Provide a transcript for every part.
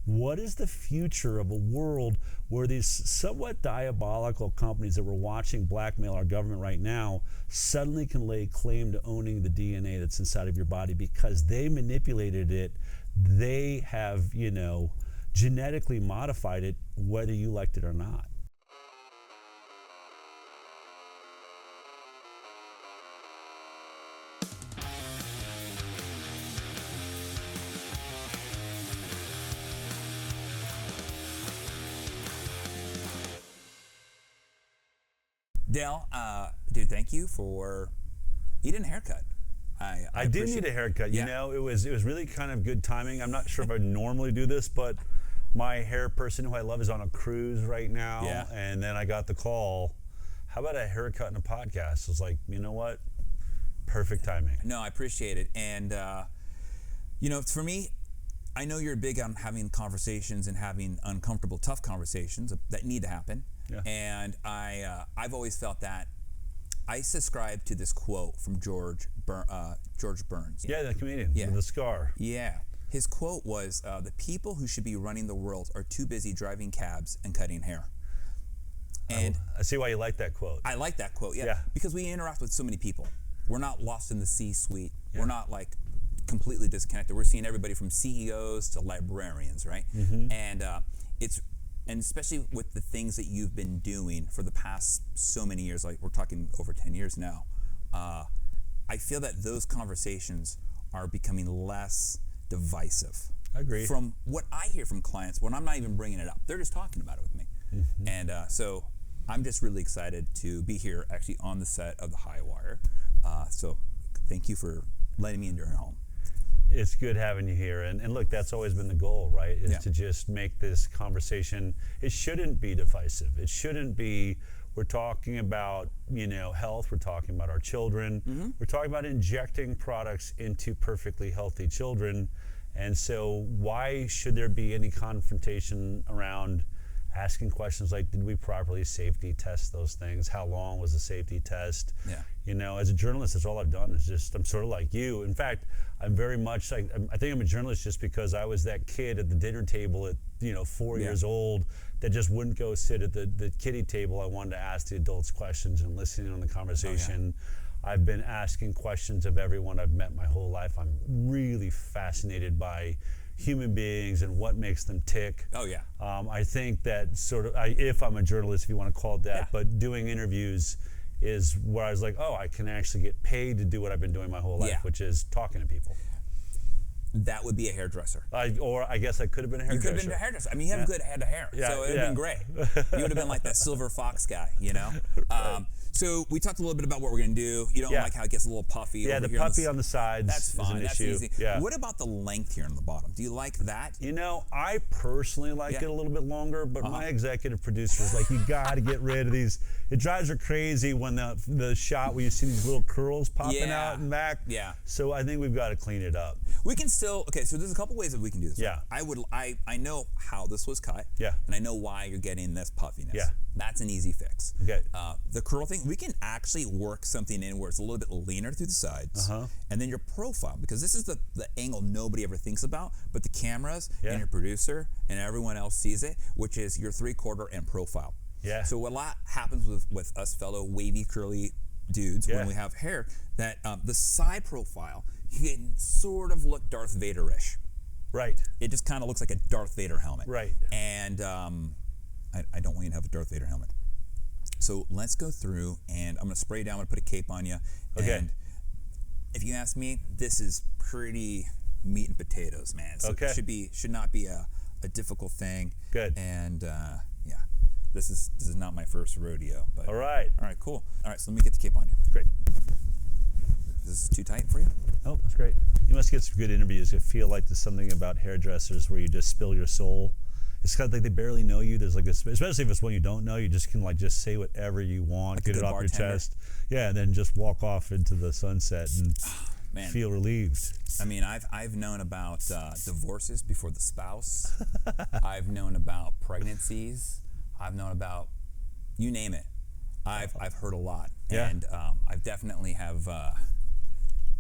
what is the future of a world where these somewhat diabolical companies that we're watching blackmail our government right now suddenly can lay claim to owning the DNA that's inside of your body because they manipulated it, they have, genetically modified it, whether you liked it or not. Dale, dude, thank you for needing a haircut. I did need a haircut. Yeah. It was really kind of good timing. I'm not sure if I normally do this, but my hair person who I love is on a cruise right now. Yeah. And then I got the call, how about a haircut and a podcast? I was like, you know what? Perfect timing. No, I appreciate it. And, for me, I know you're big on having conversations and having uncomfortable, tough conversations that need to happen. Yeah. And I've always felt that. I subscribe to this quote from George Burns. Yeah, the comedian with the scar. Yeah. His quote was, the people who should be running the world are too busy driving cabs and cutting hair. And I see why you like that quote. I like that quote, yeah. Because we interact with so many people. We're not lost in the C-suite. Yeah. We're not like completely disconnected. We're seeing everybody from CEOs to librarians, right? Mm-hmm. And especially with the things that you've been doing for the past so many years, like we're talking over 10 years now, I feel that those conversations are becoming less divisive. I agree. From what I hear from clients, when I'm not even bringing it up, they're just talking about it with me. Mm-hmm. And so I'm just really excited to be here actually on the set of the HighWire. So thank you for letting me into your home. It's good having you here. And look, that's always been the goal, right? Is to just make this conversation, it shouldn't be divisive. It shouldn't be, we're talking about, health, we're talking about our children, mm-hmm. we're talking about injecting products into perfectly healthy children. And so why should there be any confrontation around asking questions like, did we properly safety test those things? How long was the safety test? Yeah. As a journalist, that's all I've done is just, I'm sort of like you. In fact, I'm very much like, I think I'm a journalist just because I was that kid at the dinner table at, 4 years old that just wouldn't go sit at the kiddie table. I wanted to ask the adults questions and listening on the conversation. Oh, yeah. I've been asking questions of everyone I've met my whole life. I'm really fascinated by human beings and what makes them tick. Oh, yeah. I think that if I'm a journalist, if you want to call it that, but doing interviews is where I was like, oh, I can actually get paid to do what I've been doing my whole life, which is talking to people. That would be a hairdresser. Or I guess I could have been a hairdresser. You could have been a hairdresser. I mean, you have a good head of hair, so it would have been great. You would have been like that silver fox guy, Right. So we talked a little bit about what we're going to do. You don't like how it gets a little puffy. Yeah, the puffy on the sides. That's fine. Is an That's issue. easy. Yeah. What about the length here on the bottom? Do you like that? I personally like it a little bit longer, but my executive producer is like, you got to get rid of these. It drives her crazy when the shot where you see these little curls popping out and back. Yeah. So I think we've got to clean it up. We can still, so there's a couple ways that we can do this. Yeah. I know how this was cut. Yeah. And I know why you're getting this puffiness. Yeah. That's an easy fix. Okay. The curl thing, we can actually work something in where it's a little bit leaner through the sides. And then your profile, because this is the angle nobody ever thinks about, but the cameras and your producer and everyone else sees it, which is your 3/4 and profile. Yeah. So a lot happens with us fellow wavy, curly dudes when we have hair, that the side profile, you can sort of look Darth Vader-ish. Right. It just kind of looks like a Darth Vader helmet. Right. And I don't want you to have a Darth Vader helmet. So let's go through, and I'm going to spray down. I'm going to put a cape on you. Okay. And if you ask me, this is pretty meat and potatoes, man. So it should not be a difficult thing. Good. And this is not my first rodeo. But all right, cool. All right, so let me get the cape on you. Great. Is this too tight for you? Oh, that's great. You must get some good interviews. I feel like there's something about hairdressers where you just spill your soul. It's kind of like they barely know you. There's like especially if it's one you don't know, you just can just say whatever you want, get it off your chest. Yeah, and then just walk off into the sunset and feel relieved. I mean, I've known about divorces before the spouse. I've known about pregnancies. I've known about, you name it. I've heard a lot, and I've definitely have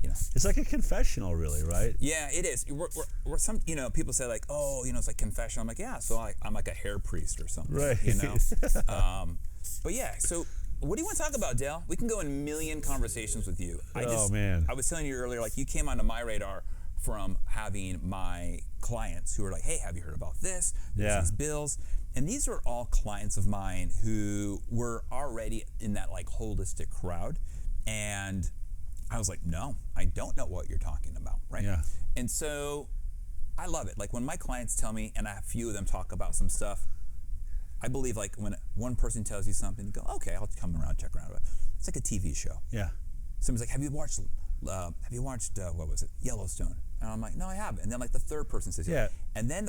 It's like a confessional, really, right? Yeah, it is. We're some, people say like, oh, it's like confessional. I'm like, yeah, so I'm like a hair priest or something, right? But yeah, so what do you want to talk about, Dale? We can go in a million conversations with you. Man. I was telling you earlier, like you came onto my radar from having my clients who are like, hey, have you heard about this? There's these bills. And these are all clients of mine who were already in that like holistic crowd. And I was like, no, I don't know what you're talking about, right? Yeah. And so I love it. Like when my clients tell me, and I have a few of them talk about some stuff, I believe like when one person tells you something, you go, okay, I'll come around, check around. It's like a TV show. Yeah. Someone's like, have you watched what was it, Yellowstone? And I'm like, no, I haven't. And then like the third person says, yeah. And then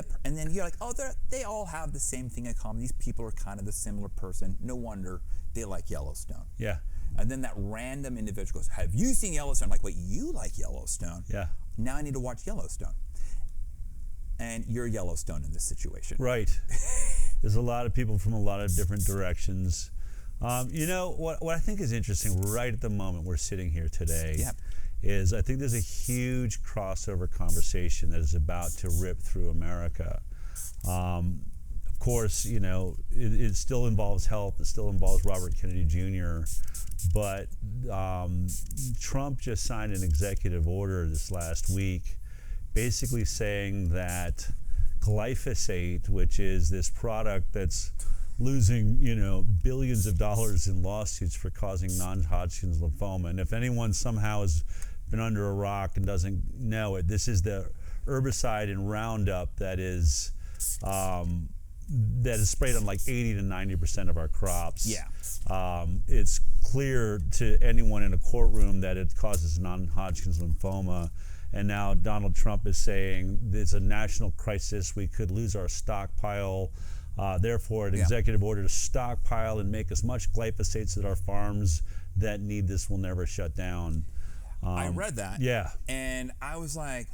you're like, oh, they all have the same thing in common. These people are kind of the similar person. No wonder they like Yellowstone. Yeah. And then that random individual goes, have you seen Yellowstone? I'm like, wait, you like Yellowstone? Yeah. Now I need to watch Yellowstone. And you're Yellowstone in this situation. Right. There's a lot of people from a lot of different directions. What I think is interesting right at the moment we're sitting here today is I think there's a huge crossover conversation that is about to rip through America. Of course, it still involves health. It still involves Robert Kennedy Jr. But Trump just signed an executive order this last week basically saying that glyphosate, which is this product that's losing, billions of dollars in lawsuits for causing non-Hodgkin's lymphoma. And if anyone somehow has been under a rock and doesn't know it, this is the herbicide in Roundup that is sprayed on like 80 to 90% of our crops. Yeah. It's clear to anyone in a courtroom that it causes non-Hodgkin's lymphoma. And now Donald Trump is saying it's a national crisis. We could lose our stockpile. Therefore, an executive order to stockpile and make as much glyphosate so that our farms that need this will never shut down. I read that. Yeah. And I was like,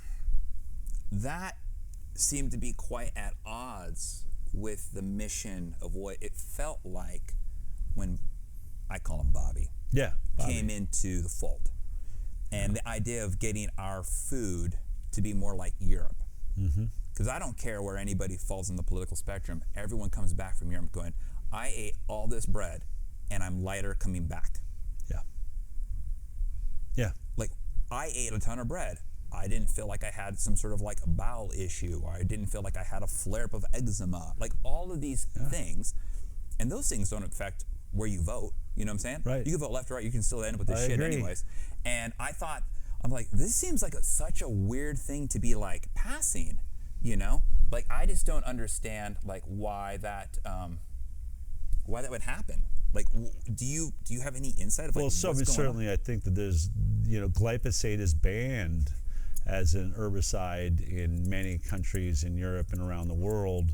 that seemed to be quite at odds with the mission of what it felt like when, I call him Bobby, came into the fold. And the idea of getting our food to be more like Europe. Because I don't care where anybody falls in the political spectrum. Everyone comes back from Europe going, I ate all this bread and I'm lighter coming back. Yeah. Yeah. Like, I ate a ton of bread. I didn't feel like I had some sort of like a bowel issue, or I didn't feel like I had a flare-up of eczema. Like all of these things. And those things don't affect where you vote. You know what I'm saying? Right. You can vote left or right. You can still end up with this shit agree. anyways. And I'm like, this seems like such a weird thing to be like passing, Like I just don't understand like why that would happen. Like, do you have any insight of like what's going certainly on? I think that there's, glyphosate is banned as an herbicide in many countries in Europe and around the world,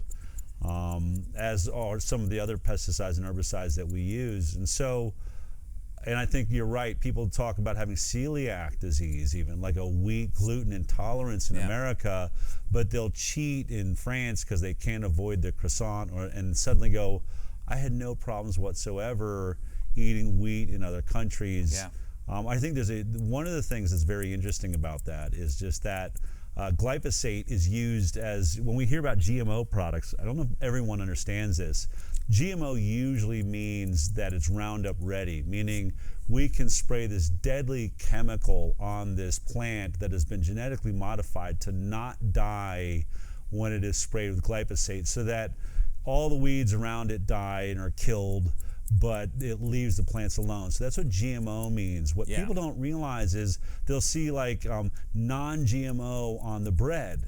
as are some of the other pesticides and herbicides that we use. And I think you're right. People talk about having celiac disease, even like a wheat gluten intolerance in America, but they'll cheat in France because they can't avoid the croissant, and suddenly go, I had no problems whatsoever eating wheat in other countries. Yeah. I think there's one of the things that's very interesting about that is just that glyphosate is used as, when we hear about GMO products, I don't know if everyone understands this. GMO usually means that it's Roundup ready, meaning we can spray this deadly chemical on this plant that has been genetically modified to not die when it is sprayed with glyphosate, so that all the weeds around it die and are killed, but it leaves the plants alone. So that's what GMO means. What people don't realize is they'll see like non-GMO on the bread.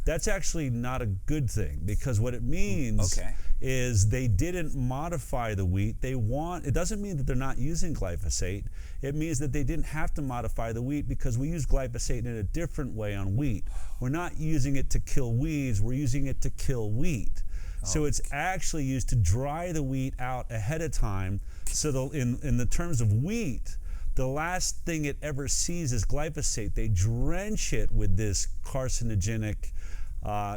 That's actually not a good thing, because what it means is they didn't modify the wheat. It doesn't mean that they're not using glyphosate. It means that they didn't have to modify the wheat, because we use glyphosate in a different way on wheat. We're not using it to kill weeds, we're using it to kill wheat. So it's actually used to dry the wheat out ahead of time. So in the terms of wheat, the last thing it ever sees is glyphosate. They drench it with this carcinogenic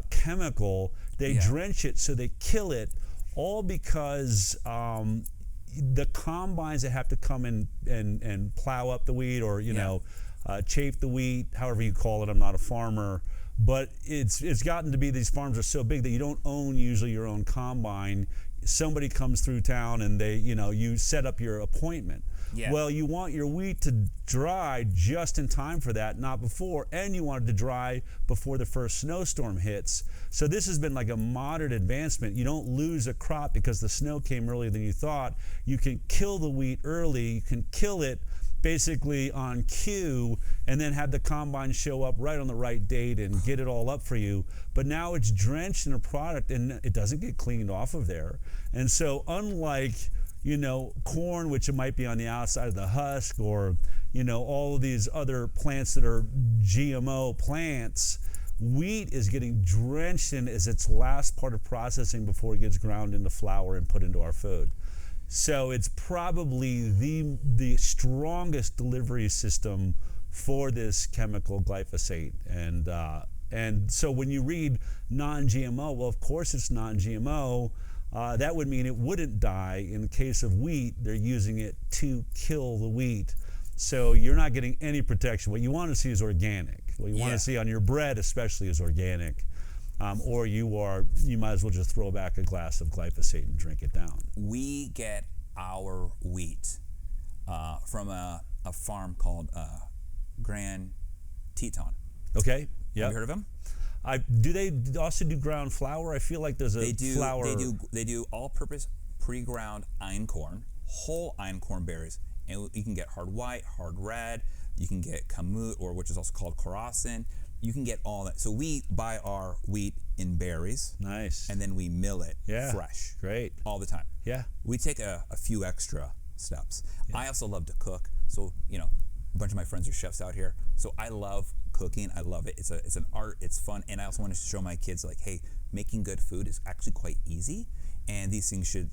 chemical. They drench it, so they kill it, all because the combines that have to come in and plow up the wheat, or chafe the wheat, however you call it. I'm not a farmer. But it's gotten to be, these farms are so big that you don't own usually your own combine. Somebody comes through town and you set up your appointment. Yeah. Well, you want your wheat to dry just in time for that, not before, and you want it to dry before the first snowstorm hits. So this has been like a moderate advancement. You don't lose a crop because the snow came earlier than you thought. You can kill the wheat early. You can kill it basically on cue and then have the combine show up right on the right date and get it all up for you. But now it's drenched in a product and it doesn't get cleaned off of there. And so unlike corn, which it might be on the outside of the husk, or all of these other plants that are GMO plants, wheat is getting drenched in as its last part of processing before it gets ground into flour and put into our food. So it's probably the strongest delivery system for this chemical glyphosate. And so when you read non-GMO, well, of course it's non-GMO. That would mean it wouldn't die. In the case of wheat, they're using it to kill the wheat. So you're not getting any protection. What you want to see is organic. What you want to see on your bread especially is organic. Or you might as well just throw back a glass of glyphosate and drink it down. We get our wheat from a farm called Grand Teton. Okay. Yeah. Have you heard of them? Do they also do ground flour? I feel like there's a flour. They do all-purpose pre-ground einkorn, whole einkorn berries, and you can get hard white, hard red. You can get kamut, or which is also called karasin. You can get all that. So we buy our wheat in berries. Nice. And then we mill it fresh. Great. All the time. Yeah. We take a few extra steps. Yeah. I also love to cook. So, a bunch of my friends are chefs out here. So I love cooking. I love it. It's an art. It's fun. And I also want to show my kids, like, hey, making good food is actually quite easy. And these things should,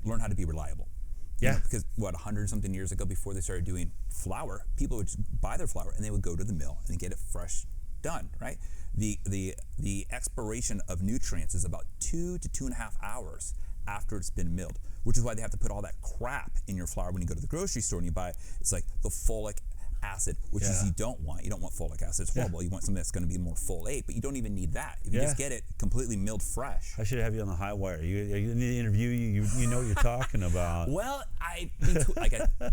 learn how to be reliable. Yeah. Because 100-something years ago, before they started doing flour, people would just buy their flour and they would go to the mill and get it fresh done, right? The expiration of nutrients is about 2 to 2.5 hours after it's been milled, which is why they have to put all that crap in your flour when you go to the grocery store and you buy. It's like the folic acid, which is you don't want folic acid. It's horrible. You want something that's going to be more folate, but you don't even need that. If you just get it completely milled fresh. I should have you on the HighWire. You need to interview you. You know what you're talking about. Well, I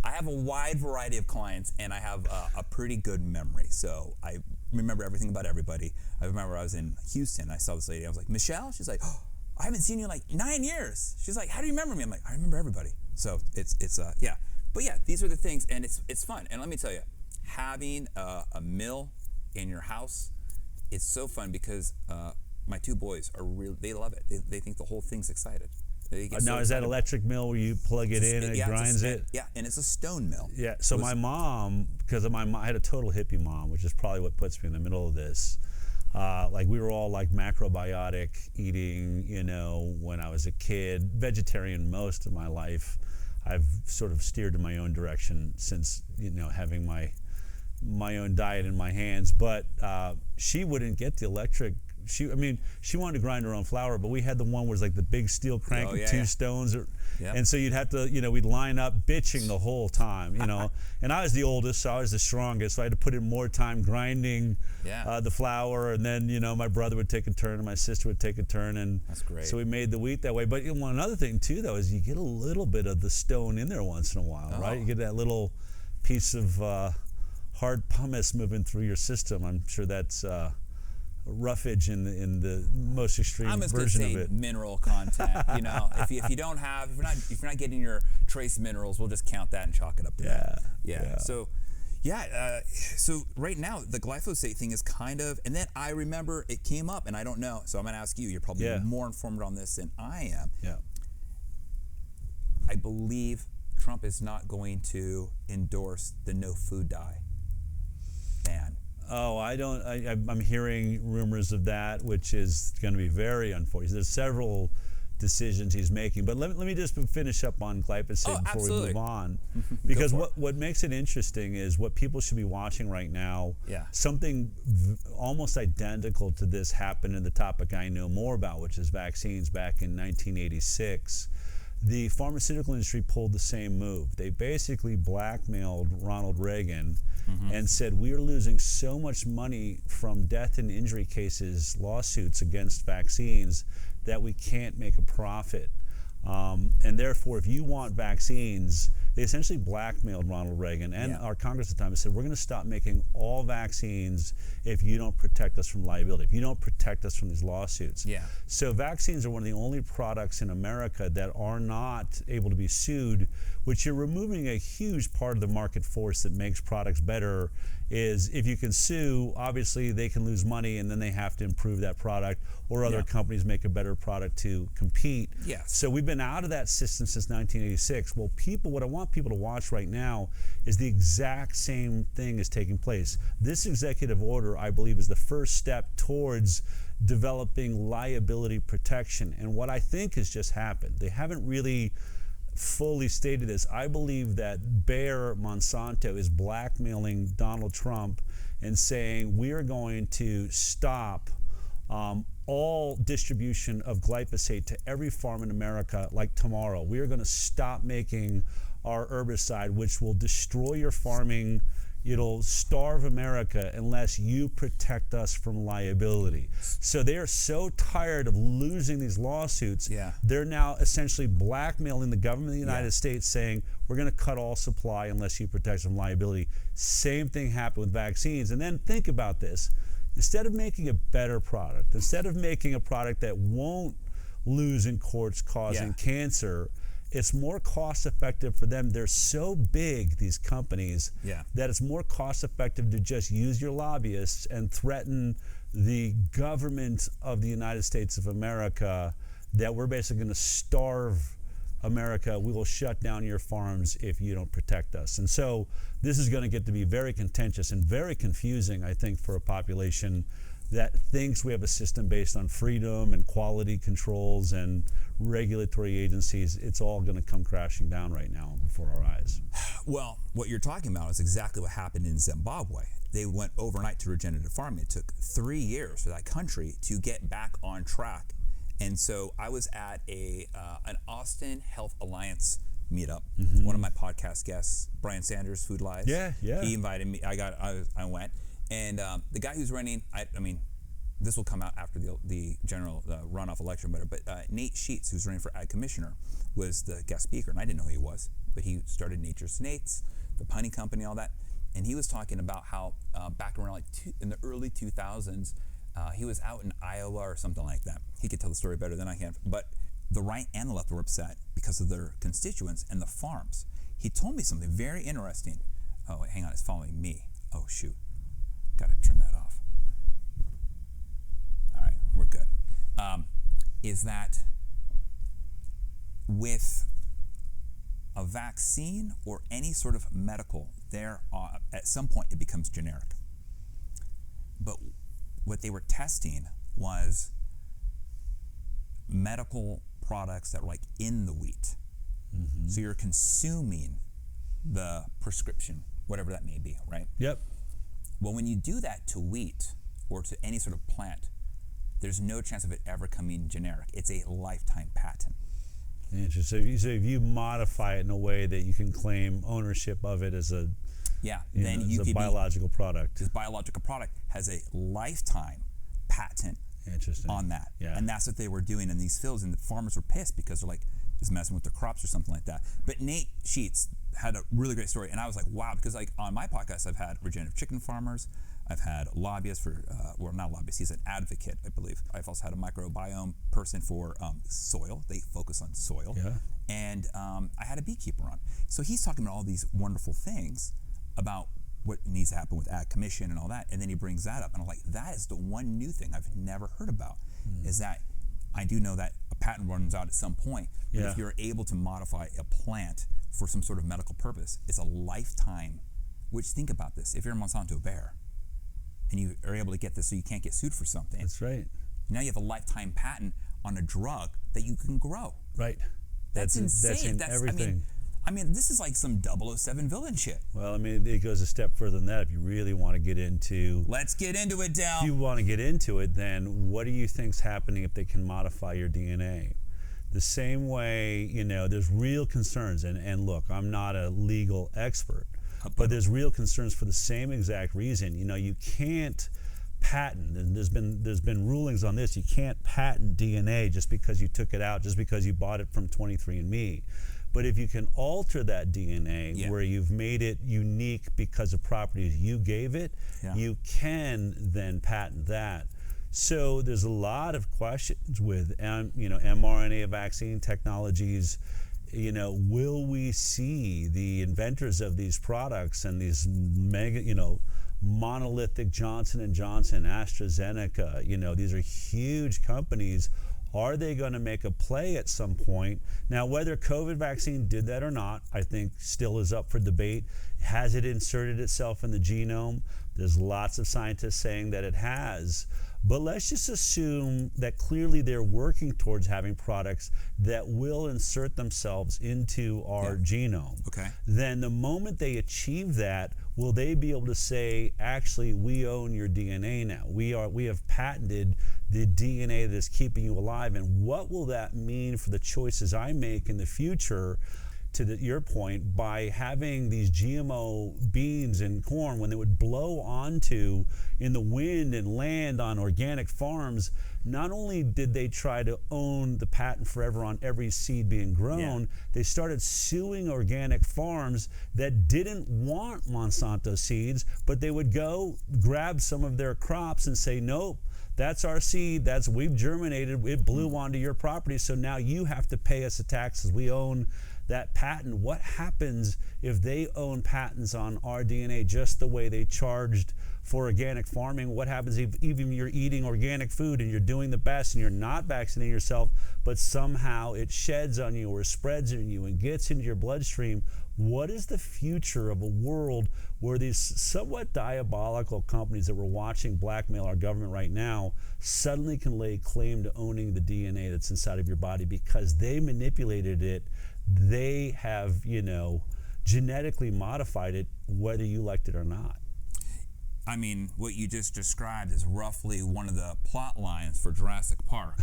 have a wide variety of clients, and I have a pretty good memory. So I remember everything about everybody. I remember I was in Houston. I saw this lady. I was like, Michelle? She's like, oh, I haven't seen you in like 9 years. She's like, how do you remember me? I'm like, I remember everybody. So it's yeah. But yeah, these are the things, and it's fun. And let me tell you, having a mill in your house, it's so fun because my two boys they love it. They think the whole thing's excited. Now, is that electric mill where you plug it in and it grinds it? Yeah, and it's a stone mill. Yeah, so my mom, because I had a total hippie mom, which is probably what puts me in the middle of this. Like we were all like macrobiotic eating, when I was a kid, vegetarian most of my life. I've sort of steered in my own direction since, having my own diet in my hands. But she wouldn't get the electric. She wanted to grind her own flour, but we had the one where it's like the big steel crank with two stones. And so you'd have to, we'd line up bitching the whole time, And I was the oldest, so I was the strongest, so I had to put in more time grinding the flour, and then, my brother would take a turn and my sister would take a turn. And that's great. So we made the wheat that way. But one other thing, too, though, is you get a little bit of the stone in there once in a while, right? You get that little piece of hard pumice moving through your system. I'm sure that's roughage in the most extreme version of it. I'm just gonna say mineral content. If you're not getting your trace minerals, we'll just count that and chalk it up to that. Yeah. So right now the glyphosate thing is kind of, and then I remember it came up, and I don't know, so I'm gonna ask you. You're probably more informed on this than I am. Yeah. I believe Trump is not going to endorse the no food dye ban. Oh, I'm hearing rumors of that, which is going to be very unfortunate. There's several decisions he's making, but let me just finish up on glyphosate before we move on, because what makes it interesting is what people should be watching right now. Yeah. Something almost identical to this happened in the topic I know more about, which is vaccines back in 1986. the pharmaceutical industry pulled the same move. They basically blackmailed Ronald Reagan and said, we are losing so much money from death and injury cases, lawsuits against vaccines, that we can't make a profit. And therefore, if you want vaccines, they essentially blackmailed Ronald Reagan and our Congress at the time and said, we're going to stop making all vaccines if you don't protect us from liability, if you don't protect us from these lawsuits. So vaccines are one of the only products in America that are not able to be sued, which you're removing a huge part of the market force that makes products better. Is if you can sue, obviously they can lose money and then they have to improve that product, or other companies make a better product to compete. So we've been out of that system since 1986. Well, what I want people to watch right now is the exact same thing is taking place. This executive order, I believe, is the first step towards developing liability protection. And what I think has just happened, they haven't really fully stated this. I believe that Bayer Monsanto is blackmailing Donald Trump and saying we are going to stop all distribution of glyphosate to every farm in America like tomorrow. We are going to stop making our herbicide, which will destroy your farming. It'll starve America unless you protect us from liability. So they are so tired of losing these lawsuits. They're now essentially blackmailing the government of the United States, saying we're going to cut all supply unless you protect us from liability. Same thing happened with vaccines. And then think about this. Instead of making a better product, instead of making a product that won't lose in courts causing cancer, it's more cost effective for them. They're so big, these companies, that it's more cost effective to just use your lobbyists and threaten the government of the United States of America that we're basically going to starve America. We will shut down your farms if you don't protect us. And so this is going to get to be very contentious and very confusing, I think, for a population that thinks we have a system based on freedom and quality controls and regulatory agencies. It's all going to come crashing down right now before our eyes. Well, what you're talking about is exactly what happened in Zimbabwe. They went overnight to regenerative farming. It took 3 years for that country to get back on track. And so I was at an Austin Health Alliance meetup. One of my podcast guests, Brian Sanders, Food Lies. He invited me. I went. And the guy who's running, I mean, this will come out after the general runoff election, but Nate Sheets, who's running for Ag Commissioner, was the guest speaker, and I didn't know who he was, but he started Nature's Snates, the punning company, all that, and he was talking about how back around in the early 2000s, he was out in Iowa or something like that. He could tell the story better than I can, but the right and the left were upset because of their constituents and the farms. He told me something very interesting. Oh, wait, hang on, it's following me. Oh, shoot. Got to turn that off. All right, we're good. Is that with a vaccine or any sort of medical, at some point it becomes generic. But what they were testing was medical products that were like in the wheat. So you're consuming the prescription, whatever that may be, right? Well, when you do that to wheat or to any sort of plant, there's no chance of it ever coming generic. It's a lifetime patent. Interesting. So if you modify it in a way that you can claim ownership of it as a biological product. This biological product has a lifetime patent on that. And that's what they were doing in these fields, and the farmers were pissed because they're like, just messing with the crops or something like that. But Nate Sheets had a really great story, and I was like, wow, because like on my podcast, I've had regenerative chicken farmers, I've had lobbyists for, well, not lobbyists, he's an advocate, I believe. I've also had a microbiome person for soil. They focus on soil. And I had a beekeeper on. So he's talking about all these wonderful things about what needs to happen with Ag Commission and all that, and then he brings that up, and I'm like, that is the one new thing I've never heard about, is that I do know that a patent runs out at some point, but if you're able to modify a plant for some sort of medical purpose, it's a lifetime. Which, think about this, if you're a Monsanto Bayer and you are able to get this so you can't get sued for something. That's right. Now you have a lifetime patent on a drug that you can grow. Right. That's insane. That's everything. I mean, this is like some 007 villain shit. Well, I mean, it goes a step further than that. If you really want to get into... Let's get into it, Dale. If you want to get into it, then what do you think's happening if they can modify your DNA? The same way, there's real concerns, and look, I'm not a legal expert, but there's real concerns for the same exact reason. You can't patent, and there's been rulings on this. You can't patent DNA just because you took it out, just because you bought it from 23andMe. But if you can alter that DNA where you've made it unique because of properties you gave it, you can then patent that. So there's a lot of questions with mRNA vaccine technologies. Will we see the inventors of these products and these mega, monolithic Johnson & Johnson, AstraZeneca, these are huge companies. Are they going to make a play at some point? Now, whether COVID vaccine did that or not, I think still is up for debate. Has it inserted itself in the genome? There's lots of scientists saying that it has. But let's just assume that clearly they're working towards having products that will insert themselves into our genome. Okay. Then the moment they achieve that, will they be able to say, actually, we own your DNA now. We have patented the DNA that is keeping you alive. And what will that mean for the choices I make in the future? To your point, by having these GMO beans and corn, when they would blow onto in the wind and land on organic farms, not only did they try to own the patent forever on every seed being grown, they started suing organic farms that didn't want Monsanto seeds, but they would go grab some of their crops and say, nope, that's our seed, we've germinated, it blew onto your property, so now you have to pay us a tax as we own that patent. What happens if they own patents on our DNA just the way they charged for organic farming? What happens if even you're eating organic food and you're doing the best and you're not vaccinating yourself, but somehow it sheds on you or spreads in you and gets into your bloodstream? What is the future of a world where these somewhat diabolical companies that we're watching blackmail our government right now suddenly can lay claim to owning the DNA that's inside of your body because they manipulated it? They have, genetically modified it, whether you liked it or not. I mean, what you just described is roughly one of the plot lines for Jurassic Park.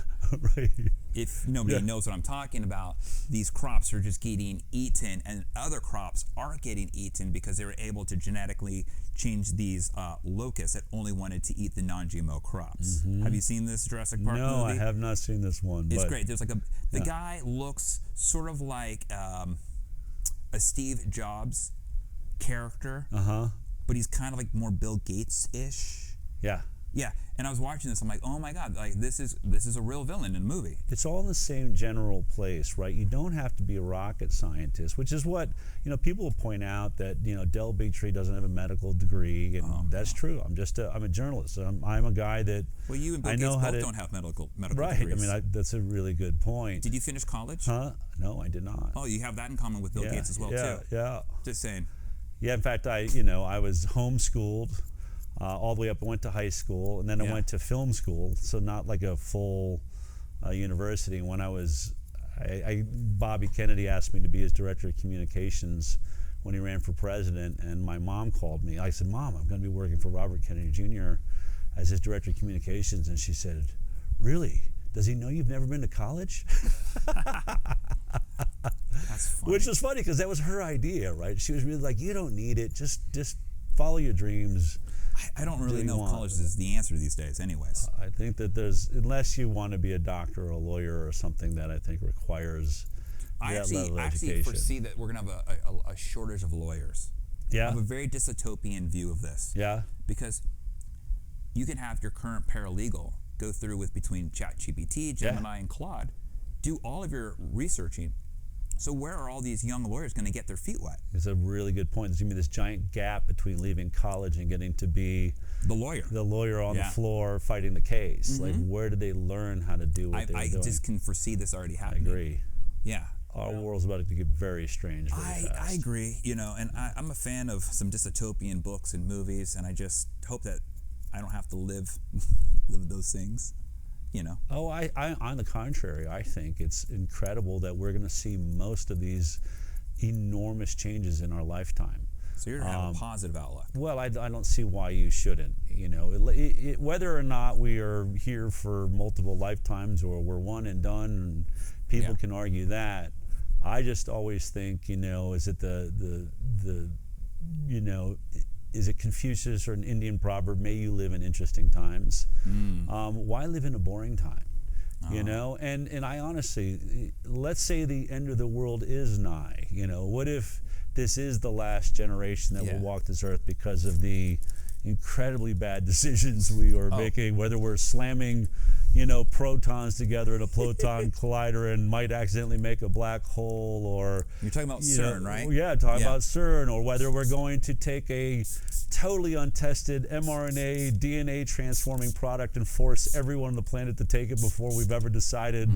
Right. If nobody knows what I'm talking about, these crops are just getting eaten, and other crops aren't getting eaten because they were able to genetically change these locusts that only wanted to eat the non-GMO crops. Mm-hmm. Have you seen this Jurassic Park movie? No, I have not seen this one. It's great. There's like the guy looks sort of like a Steve Jobs character, but he's kind of like more Bill Gates-ish. Yeah. Yeah, and I was watching this. I'm like, oh my God, like this is a real villain in a movie. It's all in the same general place, right? You don't have to be a rocket scientist, which is what people will point out that Del Bigtree doesn't have a medical degree, and that's true. I'm a journalist. I'm a guy that you and Bill Gates both don't have medical right. degrees. I mean, that's a really good point. Did you finish college? No, I did not. Oh, you have that in common with Bill Gates as well too. Yeah. Just saying. Yeah. In fact, I was homeschooled. All the way up, I went to high school, and then I went to film school, so not like a full university. And when Bobby Kennedy asked me to be his director of communications when he ran for president, and my mom called me. I said, Mom, I'm going to be working for Robert Kennedy Jr. as his director of communications. And she said, really? Does he know you've never been to college? That's funny. Which was funny because that was her idea, right? She was really like, you don't need it, just follow your dreams. I don't really know if college is the answer these days anyways. I think that unless you want to be a doctor or a lawyer or something that I think requires that level of education. I actually foresee that we're going to have a shortage of lawyers. Yeah. I have a very dystopian view of this. Yeah. Because you can have your current paralegal go through with between ChatGPT, Gemini, and Claude, do all of your researching. So where are all these young lawyers going to get their feet wet? It's a really good point. There's going to be this giant gap between leaving college and getting to be the lawyer on the floor fighting the case. Mm-hmm. Like, where do they learn how to do what they're doing? I just can foresee this already happening. I agree. Yeah. Our world's about to get very strange very fast. I agree. And I'm a fan of some dystopian books and movies, and I just hope that I don't have to live those things. Oh, I on the contrary, I think it's incredible that we're going to see most of these enormous changes in our lifetime. So you're going to have a positive outlook. Well, I don't see why you shouldn't. Whether or not we are here for multiple lifetimes or we're one and done and People can argue that. I just always think, is it is it Confucius or an Indian proverb, may you live in interesting times? Why live in a boring time? And I honestly, let's say the end of the world is nigh. What if this is the last generation that will walk this earth because of the incredibly bad decisions we are making, whether we're slamming protons together in a proton collider and might accidentally make a black hole, or you're talking about CERN, right? Yeah, talking about CERN, or whether we're going to take a totally untested mRNA, DNA transforming product and force everyone on the planet to take it before we've ever decided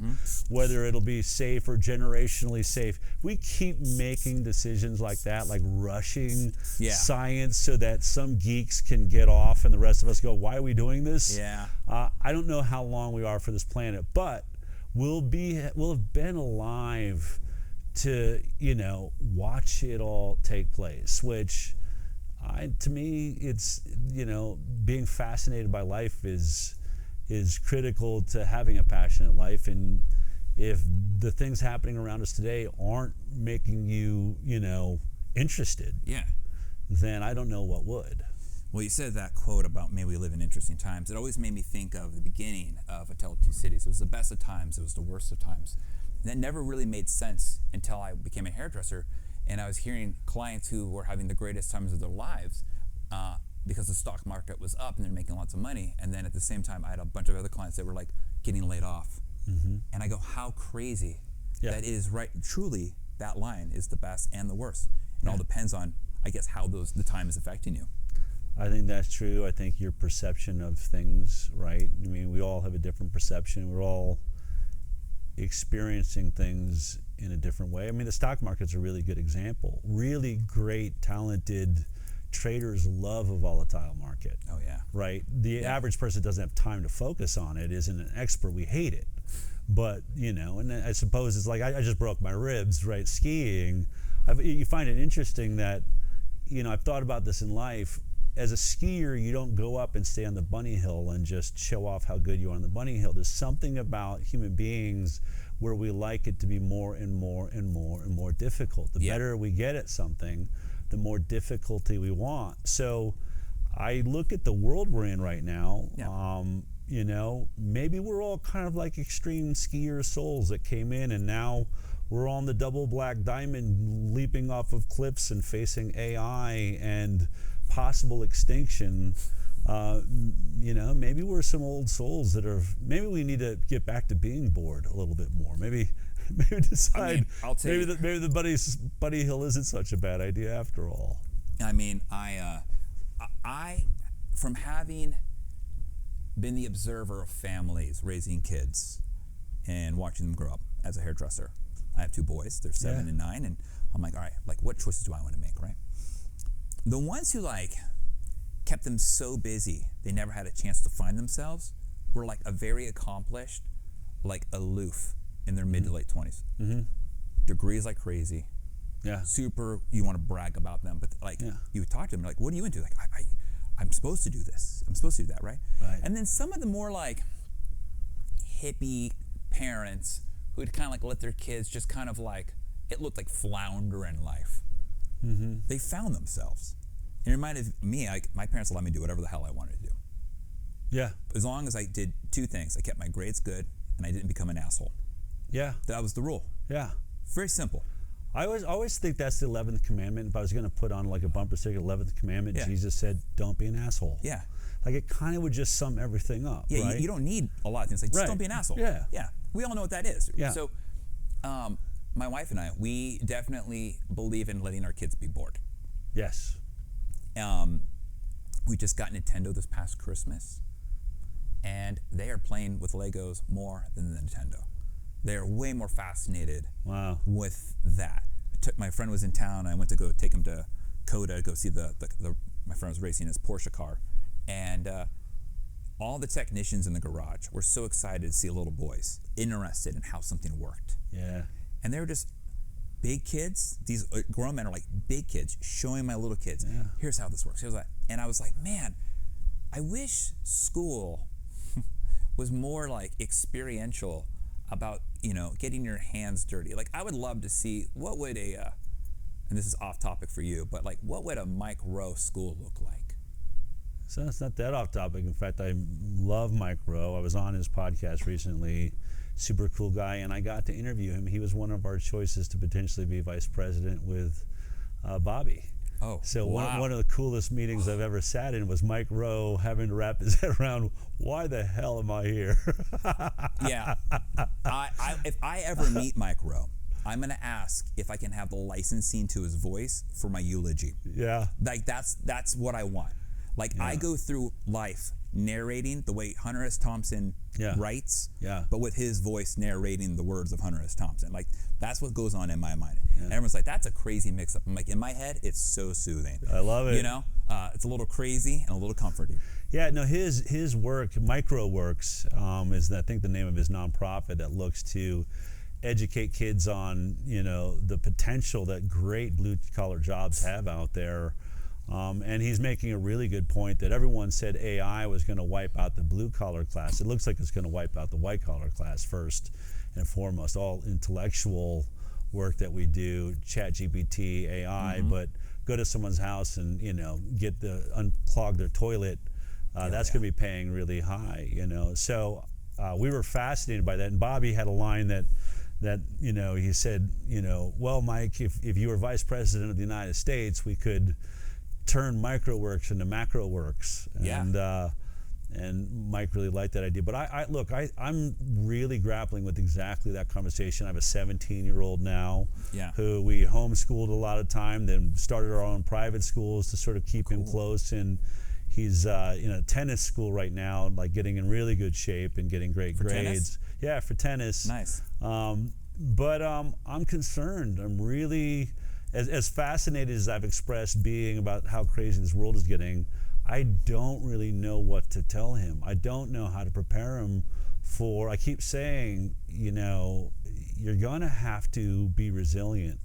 whether it'll be safe or generationally safe. We keep making decisions like that, like rushing science so that some geeks can get off and the rest of us go, why are we doing this? I don't know how long we are for this planet, but we'll have been alive to watch it all take place, which to me, it's being fascinated by life is critical to having a passionate life. And if the things happening around us today aren't making you interested, then I don't know what would. Well, you said that quote about may we live in interesting times. It always made me think of the beginning of A Tale of Two Cities. It was the best of times, it was the worst of times. And that never really made sense until I became a hairdresser, and I was hearing clients who were having the greatest times of their lives because the stock market was up and they're making lots of money. And then at the same time, I had a bunch of other clients that were like getting laid off. And I go, how crazy that is, right? Truly, that line is the best and the worst. It all depends on, I guess, how the time is affecting you. I think that's true. I think your perception of things, right? I mean, we all have a different perception. We're all experiencing things in a different way. I mean, the stock market's a really good example. Really great, talented traders love a volatile market. Oh, yeah. Right? The average person doesn't have time to focus on it, isn't an expert. We hate it. But, and I suppose it's like, I just broke my ribs, right, skiing. You find it interesting that, I've thought about this in life. As a skier, you don't go up and stay on the bunny hill and just show off how good you are on the bunny hill. There's something about human beings where we like it to be more and more and more and more difficult. The better we get at something, the more difficulty we want. So I look at the world we're in right now. Maybe we're all kind of like extreme skier souls that came in, and now we're on the double black diamond leaping off of cliffs and facing AI and possible extinction. Maybe we're some old souls that are, maybe we need to get back to being bored a little bit more. Maybe decide, maybe the bunny hill isn't such a bad idea after all. I mean, I from having been the observer of families raising kids and watching them grow up as a hairdresser, I have 2 boys, they're 7 and 9, and I'm like, all right, like what choices do I want to make, right? The ones who kept them so busy they never had a chance to find themselves were like a very accomplished, aloof in their mid to late 20s. Degrees like crazy. Super, you want to brag about them, but you talk to them, like, what are you into? Like, I'm supposed to do this. I'm supposed to do that, right? And then some of the more hippie parents who'd kind of let their kids just kind of it looked like flounder in life. They found themselves. It reminded me, my parents allowed me to do whatever the hell I wanted to do. As long as I did 2 things. I kept my grades good and I didn't become an asshole. That was the rule. Very simple. I always think that's the 11th commandment. If I was going to put on a bumper sticker, 11th commandment, Jesus said, don't be an asshole. It kind of would just sum everything up, right? You don't need a lot of things. Just don't be an asshole. We all know what that is. So my wife and I, we definitely believe in letting our kids be bored. We just got Nintendo this past Christmas, and they are playing with Legos more than the Nintendo. They're way more fascinated with that. My friend was in town, and I went to go take him to Coda to go see my friend was racing his Porsche car, and all the technicians in the garage were so excited to see little boys interested in how something worked. And they were just big kids. These grown men are like big kids showing my little kids, here's how this works, here's that. And I was like, man, I wish school was more experiential about getting your hands dirty. Like I would love to see what would and this is off topic for you, but like what would a Mike Rowe school look like? So it's not that off topic. In fact, I love Mike Rowe. I was on his podcast recently. Super cool guy, and I got to interview him. He was one of our choices to potentially be vice president with Bobby. Oh, so wow. one of the coolest meetings I've ever sat in was Mike Rowe having to wrap his head around, why the hell am I here? Yeah. If I ever meet Mike Rowe, I'm going to ask if I can have the licensing to his voice for my eulogy. Yeah. Like that's what I want. Like I go through life narrating the way Hunter S. Thompson writes, but with his voice narrating the words of Hunter S. Thompson. Like that's what goes on in my mind. And everyone's like, that's a crazy mix-up. I'm like, in my head, it's so soothing. I love it. It's a little crazy and a little comforting. Yeah, no, his work, MicroWorks, is I think the name of his nonprofit that looks to educate kids on the potential that great blue-collar jobs have out there. And he's making a really good point that everyone said AI was going to wipe out the blue-collar class. It looks like it's going to wipe out the white-collar class first and foremost. All intellectual work that we do, ChatGPT, AI, but go to someone's house and get unclog their toilet. That's going to be paying really high. So we were fascinated by that. And Bobby had a line that he said, well, Mike, if you were vice president of the United States, we could turn MicroWorks into MacroWorks. And Mike really liked that idea. But I'm really grappling with exactly that conversation. I have a 17-year-old now who we homeschooled a lot of time, then started our own private schools to sort of keep him close. And he's in a tennis school right now, like getting in really good shape and getting great grades. Tennis? Yeah, for tennis. Nice. But I'm concerned. I'm really, as fascinated as I've expressed being about how crazy this world is getting, I don't really know what to tell him. I don't know how to prepare him for, I keep saying, you're gonna have to be resilient,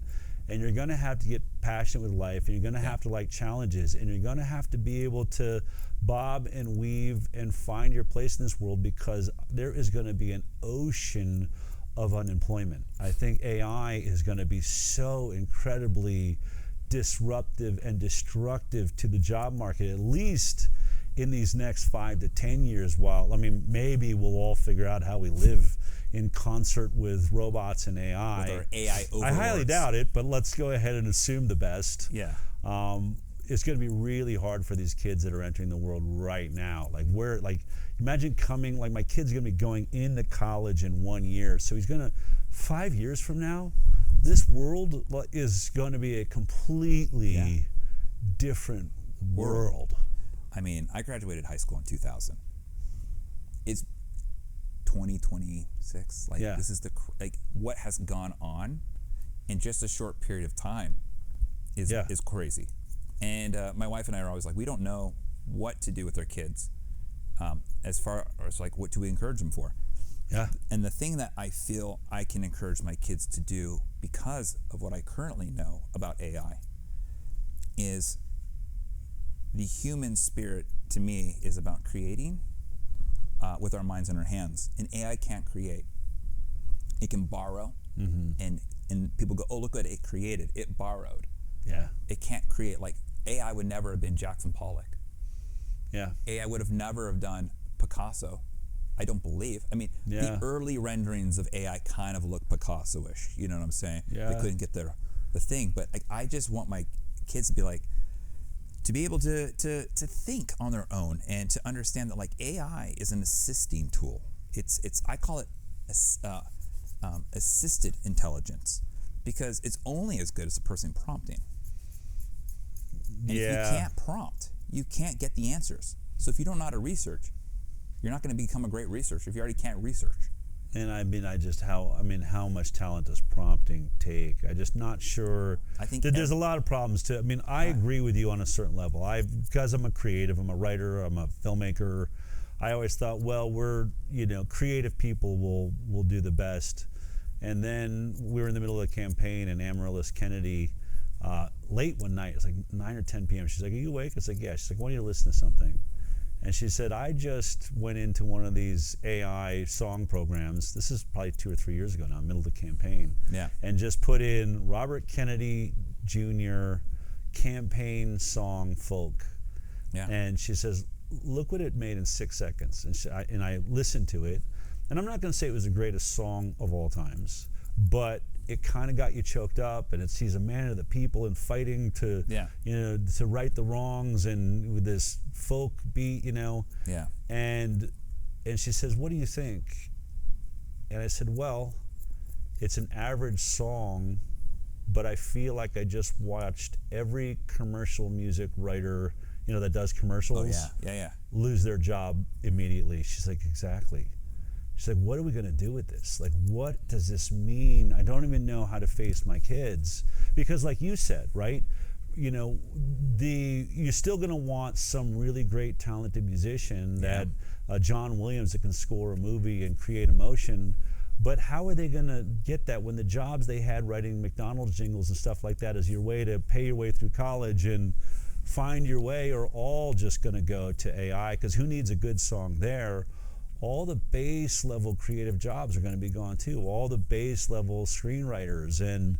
and you're gonna have to get passionate with life, and you're gonna have to like challenges, and you're gonna have to be able to bob and weave and find your place in this world, because there is gonna be an ocean of unemployment. I think AI is gonna be so incredibly disruptive and destructive to the job market, at least in these next 5 to 10 years. Maybe we'll all figure out how we live in concert with robots and AI. With our AI overlords. I highly doubt it, but let's go ahead and assume the best. Yeah. It's going to be really hard for these kids that are entering the world right now. Imagine my kid's going to be going into college in 1 year. So 5 years from now, this world is going to be a completely different world. I mean, I graduated high school in 2000. It's 2026. This is what has gone on in just a short period of time is crazy. And my wife and I are always like, we don't know what to do with our kids, as far as what do we encourage them for. Yeah. And the thing that I feel I can encourage my kids to do, because of what I currently know about AI, is the human spirit, to me, is about creating with our minds and our hands. And AI can't create. It can borrow, and people go, oh, look what it created. It borrowed. Yeah. It can't create. AI would never have been Jackson Pollock. Yeah. AI would have never have done Picasso. I don't believe. I mean, the early renderings of AI kind of look Picasso-ish. You know what I'm saying? Yeah. They couldn't get the thing. But I just want my kids to be to be able to think on their own, and to understand that AI is an assisting tool. I call it assisted intelligence, because it's only as good as the person prompting. And if you can't prompt, you can't get the answers. So if you don't know how to research, you're not going to become a great researcher if you already can't research. And how much talent does prompting take? I'm just not sure. I think there's a lot of problems too. I agree with you on a certain level. Because I'm a creative, I'm a writer, I'm a filmmaker. I always thought, we're creative people will do the best. And then we were in the middle of a campaign, and Amaryllis Kennedy, late one night, it's 9 or 10 p.m. She's like, "Are you awake?" It's like, "Yeah." She's like, "I want you to listen to something." And she said, I just went into one of these AI song programs. This is probably 2 or 3 years ago now, middle of the campaign. Yeah. And just put in Robert Kennedy Jr. campaign song folk. Yeah. And she says, look what it made in 6 seconds. And I listened to it. And I'm not going to say it was the greatest song of all times, but it kind of got you choked up, and he's a man of the people and fighting to, to right the wrongs, and with this folk beat, Yeah. And she says, what do you think? And I said, well, it's an average song, but I feel like I just watched every commercial music writer, that does commercials, lose their job immediately. She's like, exactly. She's like, what are we going to do with this? Like, what does this mean? I don't even know how to face my kids. Because like you said, right? You're still going to want some really great talented musician that John Williams that can score a movie and create emotion. But how are they going to get that when the jobs they had writing McDonald's jingles and stuff like that as your way to pay your way through college and find your way are all just going to go to AI? Because who needs a good song there? All the base level creative jobs are going to be gone too. All the base level screenwriters, and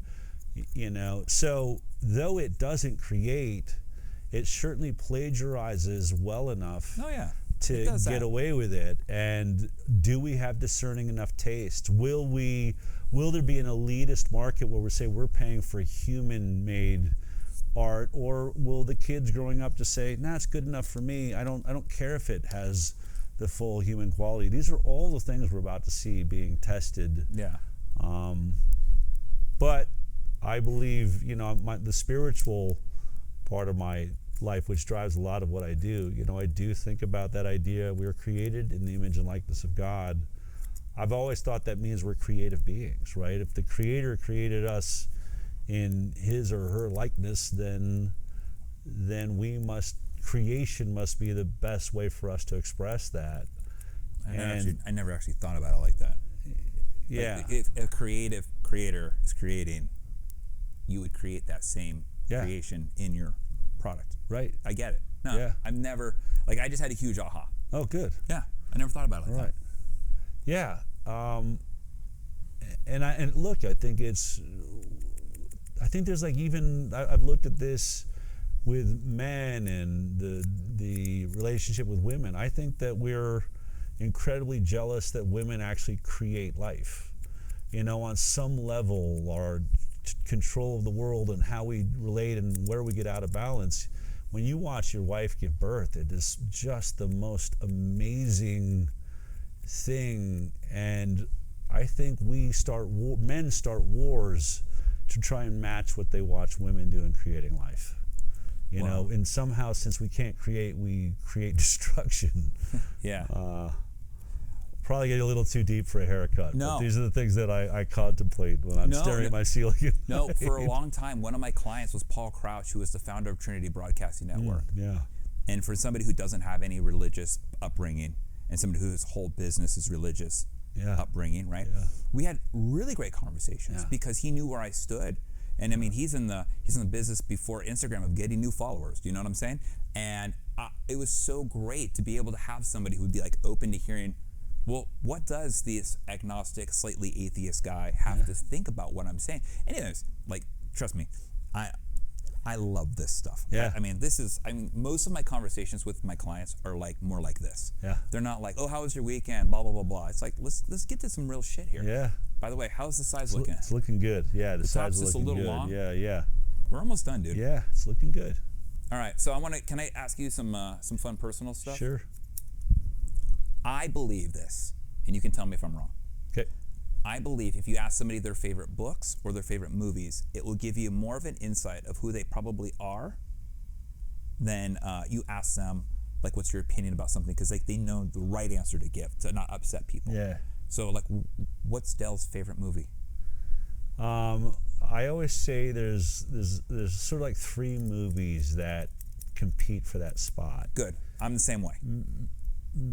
so though it doesn't create, it certainly plagiarizes well enough to get away with it. And do we have discerning enough taste? Will there be an elitist market where we say we're paying for human made art, or will the kids growing up just say, nah, it's good enough for me, I don't care if it has the full human quality? These are all the things we're about to see being tested. Yeah. But I believe, the spiritual part of my life, which drives a lot of what I do, I do think about that idea we're created in the image and likeness of God. I've always thought that means we're creative beings, right? If the Creator created us in his or her likeness, then creation must be the best way for us to express that. I never actually thought about it like that. Yeah. Like if a creative creator is creating, you would create that same creation in your product. Right. I get it. No, yeah. I've never, I just had a huge aha. Oh, good. Yeah. I never thought about it like that. Yeah. And look, I think there's I've looked at this with men and the relationship with women. I think that we're incredibly jealous that women actually create life. On some level, our control of the world and how we relate and where we get out of balance. When you watch your wife give birth, it is just the most amazing thing. And I think men start wars to try and match what they watch women do in creating life. And somehow, since we can't create, we create destruction. Yeah. Probably getting a little too deep for a haircut. No. But these are the things that I contemplate when I'm staring at my ceiling. No, for a long time, one of my clients was Paul Crouch, who was the founder of Trinity Broadcasting Network. Yeah. And for somebody who doesn't have any religious upbringing, and somebody whose whole business is religious upbringing, right? Yeah. We had really great conversations because he knew where I stood. And I mean, he's in the business before Instagram of getting new followers. Do you know what I'm saying? And it was so great to be able to have somebody who would be open to hearing, well, what does this agnostic, slightly atheist guy have to think about what I'm saying? Anyways, trust me, I love this stuff. Yeah. Most of my conversations with my clients are more like this. Yeah. They're not like, oh, how was your weekend? Blah blah blah blah. It's like let's get to some real shit here. Yeah. By the way, how's the size looking? It's looking good. Yeah, the size is just looking a little good. long. Yeah. We're almost done, dude. Yeah, it's looking good. All right, so can I ask you some fun personal stuff? Sure. I believe this, and you can tell me if I'm wrong. Okay. I believe if you ask somebody their favorite books or their favorite movies, it will give you more of an insight of who they probably are than you ask them, what's your opinion about something, because they know the right answer to give to not upset people. Yeah. So, what's Dell's favorite movie? I always say there's sort of 3 movies that compete for that spot. Good. I'm the same way.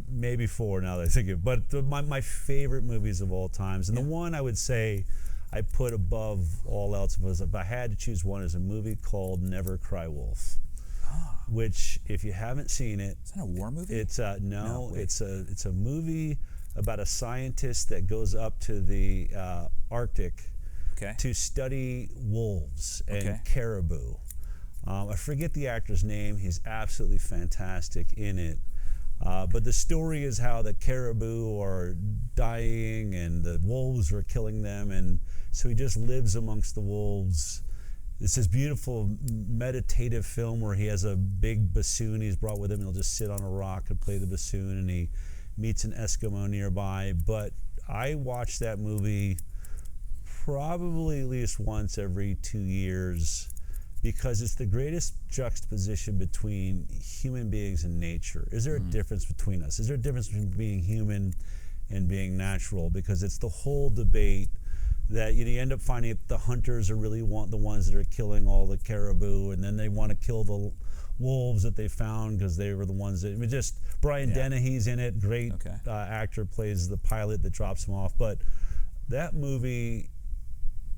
Maybe 4 now that I think of it. But my favorite movies of all times, and the one I would say I put above all else was, if I had to choose one, is a movie called Never Cry Wolf. which if you haven't seen it, is that a war movie? It's it's a movie about a scientist that goes up to the Arctic to study wolves and caribou. I forget the actor's name. He's absolutely fantastic in it. But the story is how the caribou are dying and the wolves are killing them, and so he just lives amongst the wolves. It's this beautiful meditative film where he has a big bassoon he's brought with him, and he'll just sit on a rock and play the bassoon, and he meets an Eskimo nearby. But I watch that movie probably at least once every 2 years, because it's the greatest juxtaposition between human beings and nature. Is there a difference between us? Is there a difference between being human and being natural? Because it's the whole debate that you end up finding that the hunters are really the ones that are killing all the caribou, and then they want to kill the wolves that they found because they were the ones that, just Brian Dennehy's in it, great actor, plays the pilot that drops him off. But that movie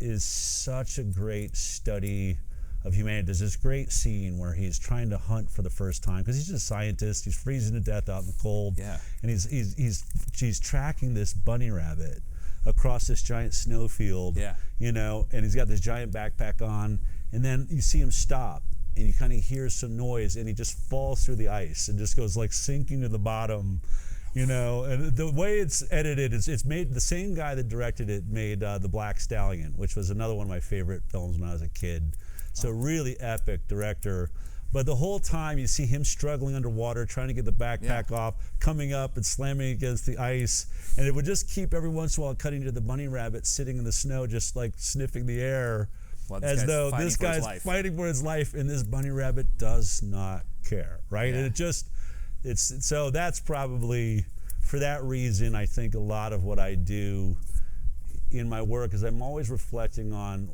is such a great study of humanity. There's this great scene where he's trying to hunt for the first time because he's just a scientist. He's freezing to death out in the cold, and he's tracking this bunny rabbit across this giant snowfield, and he's got this giant backpack on, and then you see him stop, and you kind of hear some noise, and he just falls through the ice and just goes like sinking to the bottom, and the way it's edited, it's made, the same guy that directed it made The Black Stallion, which was another one of my favorite films when I was a kid. So really epic director. But the whole time you see him struggling underwater, trying to get the backpack off, coming up and slamming against the ice. And it would just keep every once in a while cutting to the bunny rabbit sitting in the snow, just like sniffing the air, as though this guy's fighting for his life, and this bunny rabbit does not care, right? And so that's probably, for that reason, I think a lot of what I do in my work is I'm always reflecting on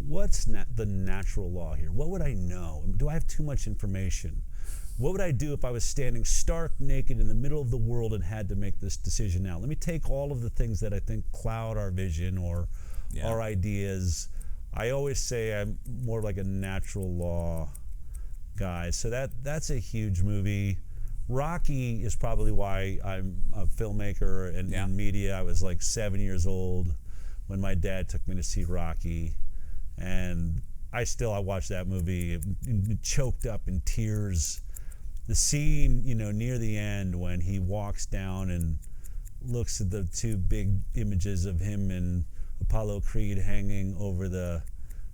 what's the natural law here? What would I know? Do I have too much information? What would I do if I was standing stark naked in the middle of the world and had to make this decision now? Let me take all of the things that I think cloud our vision or our ideas. I always say I'm more like a natural law guy. So that's a huge movie. Rocky is probably why I'm a filmmaker and in media. I was like 7 years old when my dad took me to see Rocky. And I watch that movie choked up in tears. The scene, near the end when he walks down and looks at the two big images of him and Apollo Creed hanging over the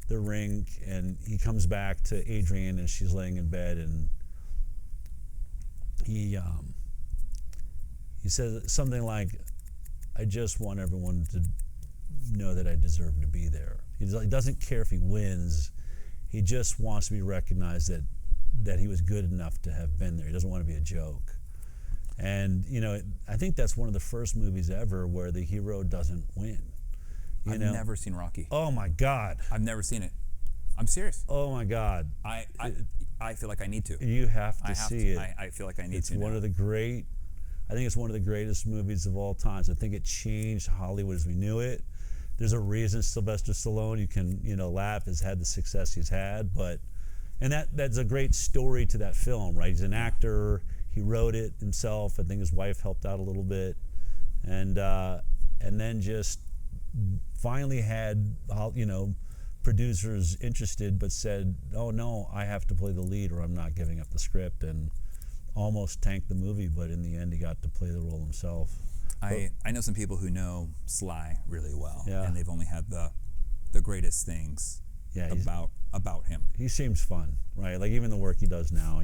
rink, and he comes back to Adrian and she's laying in bed, and he says something like, "I just want everyone to know that I deserve to be there." He doesn't care if he wins. He just wants to be recognized that he was good enough to have been there. He doesn't want to be a joke. And, I think that's one of the first movies ever where the hero doesn't win. I've never seen Rocky. Oh, my God. I've never seen it. I'm serious. Oh, my God. I feel like I need to. You have to see it. I feel like I need to. It's one of the great, I think it's one of the greatest movies of all time. I think it changed Hollywood as we knew it. There's a reason Sylvester Stallone, you can laugh, has had the success he's had, and that's a great story to that film, right? He's an actor. He wrote it himself. I think his wife helped out a little bit, and then just finally had producers interested, but said, "Oh no, I have to play the lead, or I'm not giving up the script," and almost tanked the movie. But in the end, he got to play the role himself. I know some people who know Sly really well, and they've only had the greatest things about him. He seems fun, right? Like even the work he does now,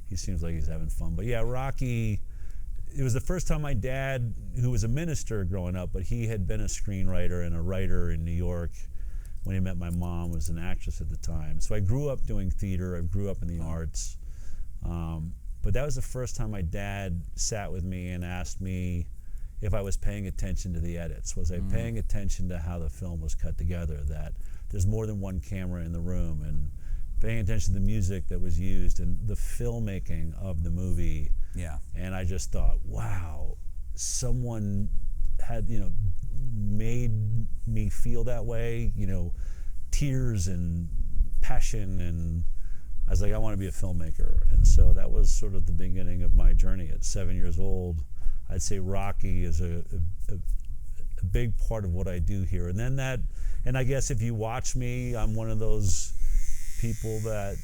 he seems like he's having fun. But yeah, Rocky, it was the first time my dad, who was a minister growing up, but he had been a screenwriter and a writer in New York when he met my mom, was an actress at the time. So I grew up doing theater. I grew up in the arts. But that was the first time my dad sat with me and asked me if I was paying attention to the edits. Was I paying attention to how the film was cut together, that there's more than one camera in the room, and paying attention to the music that was used and the filmmaking of the movie. Yeah. And I just thought, wow, someone had, made me feel that way, tears and passion, and I was like, I want to be a filmmaker. And so that was sort of the beginning of my journey at 7 years old. I'd say Rocky is a big part of what I do here. And then and I guess if you watch me, I'm one of those people that,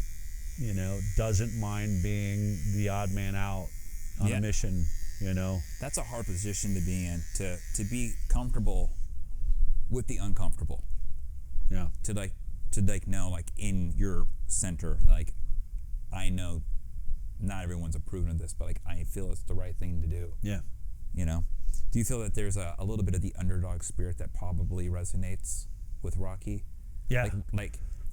doesn't mind being the odd man out on a mission, That's a hard position to be in, to be comfortable with the uncomfortable. Yeah. To know, like, in your center, like, I know not everyone's approving of this, but like, I feel it's the right thing to do. Yeah. Do you feel that there's a little bit of the underdog spirit that probably resonates with Rocky? Yeah.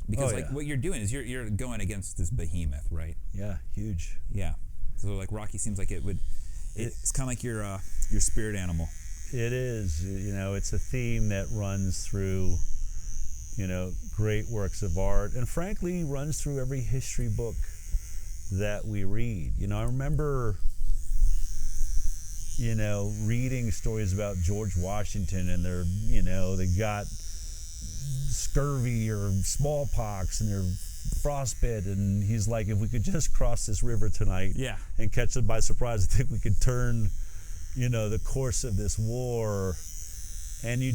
Because what you're doing is you're going against this behemoth, right? Yeah, huge. Yeah. So like Rocky seems like it's kind of like your spirit animal. It is. It's a theme that runs through, great works of art, and frankly runs through every history book that we read. I remember reading stories about George Washington, and they got scurvy or smallpox and they're frostbite, and he's like, if we could just cross this river tonight and catch them by surprise, I think we could turn, the course of this war. And they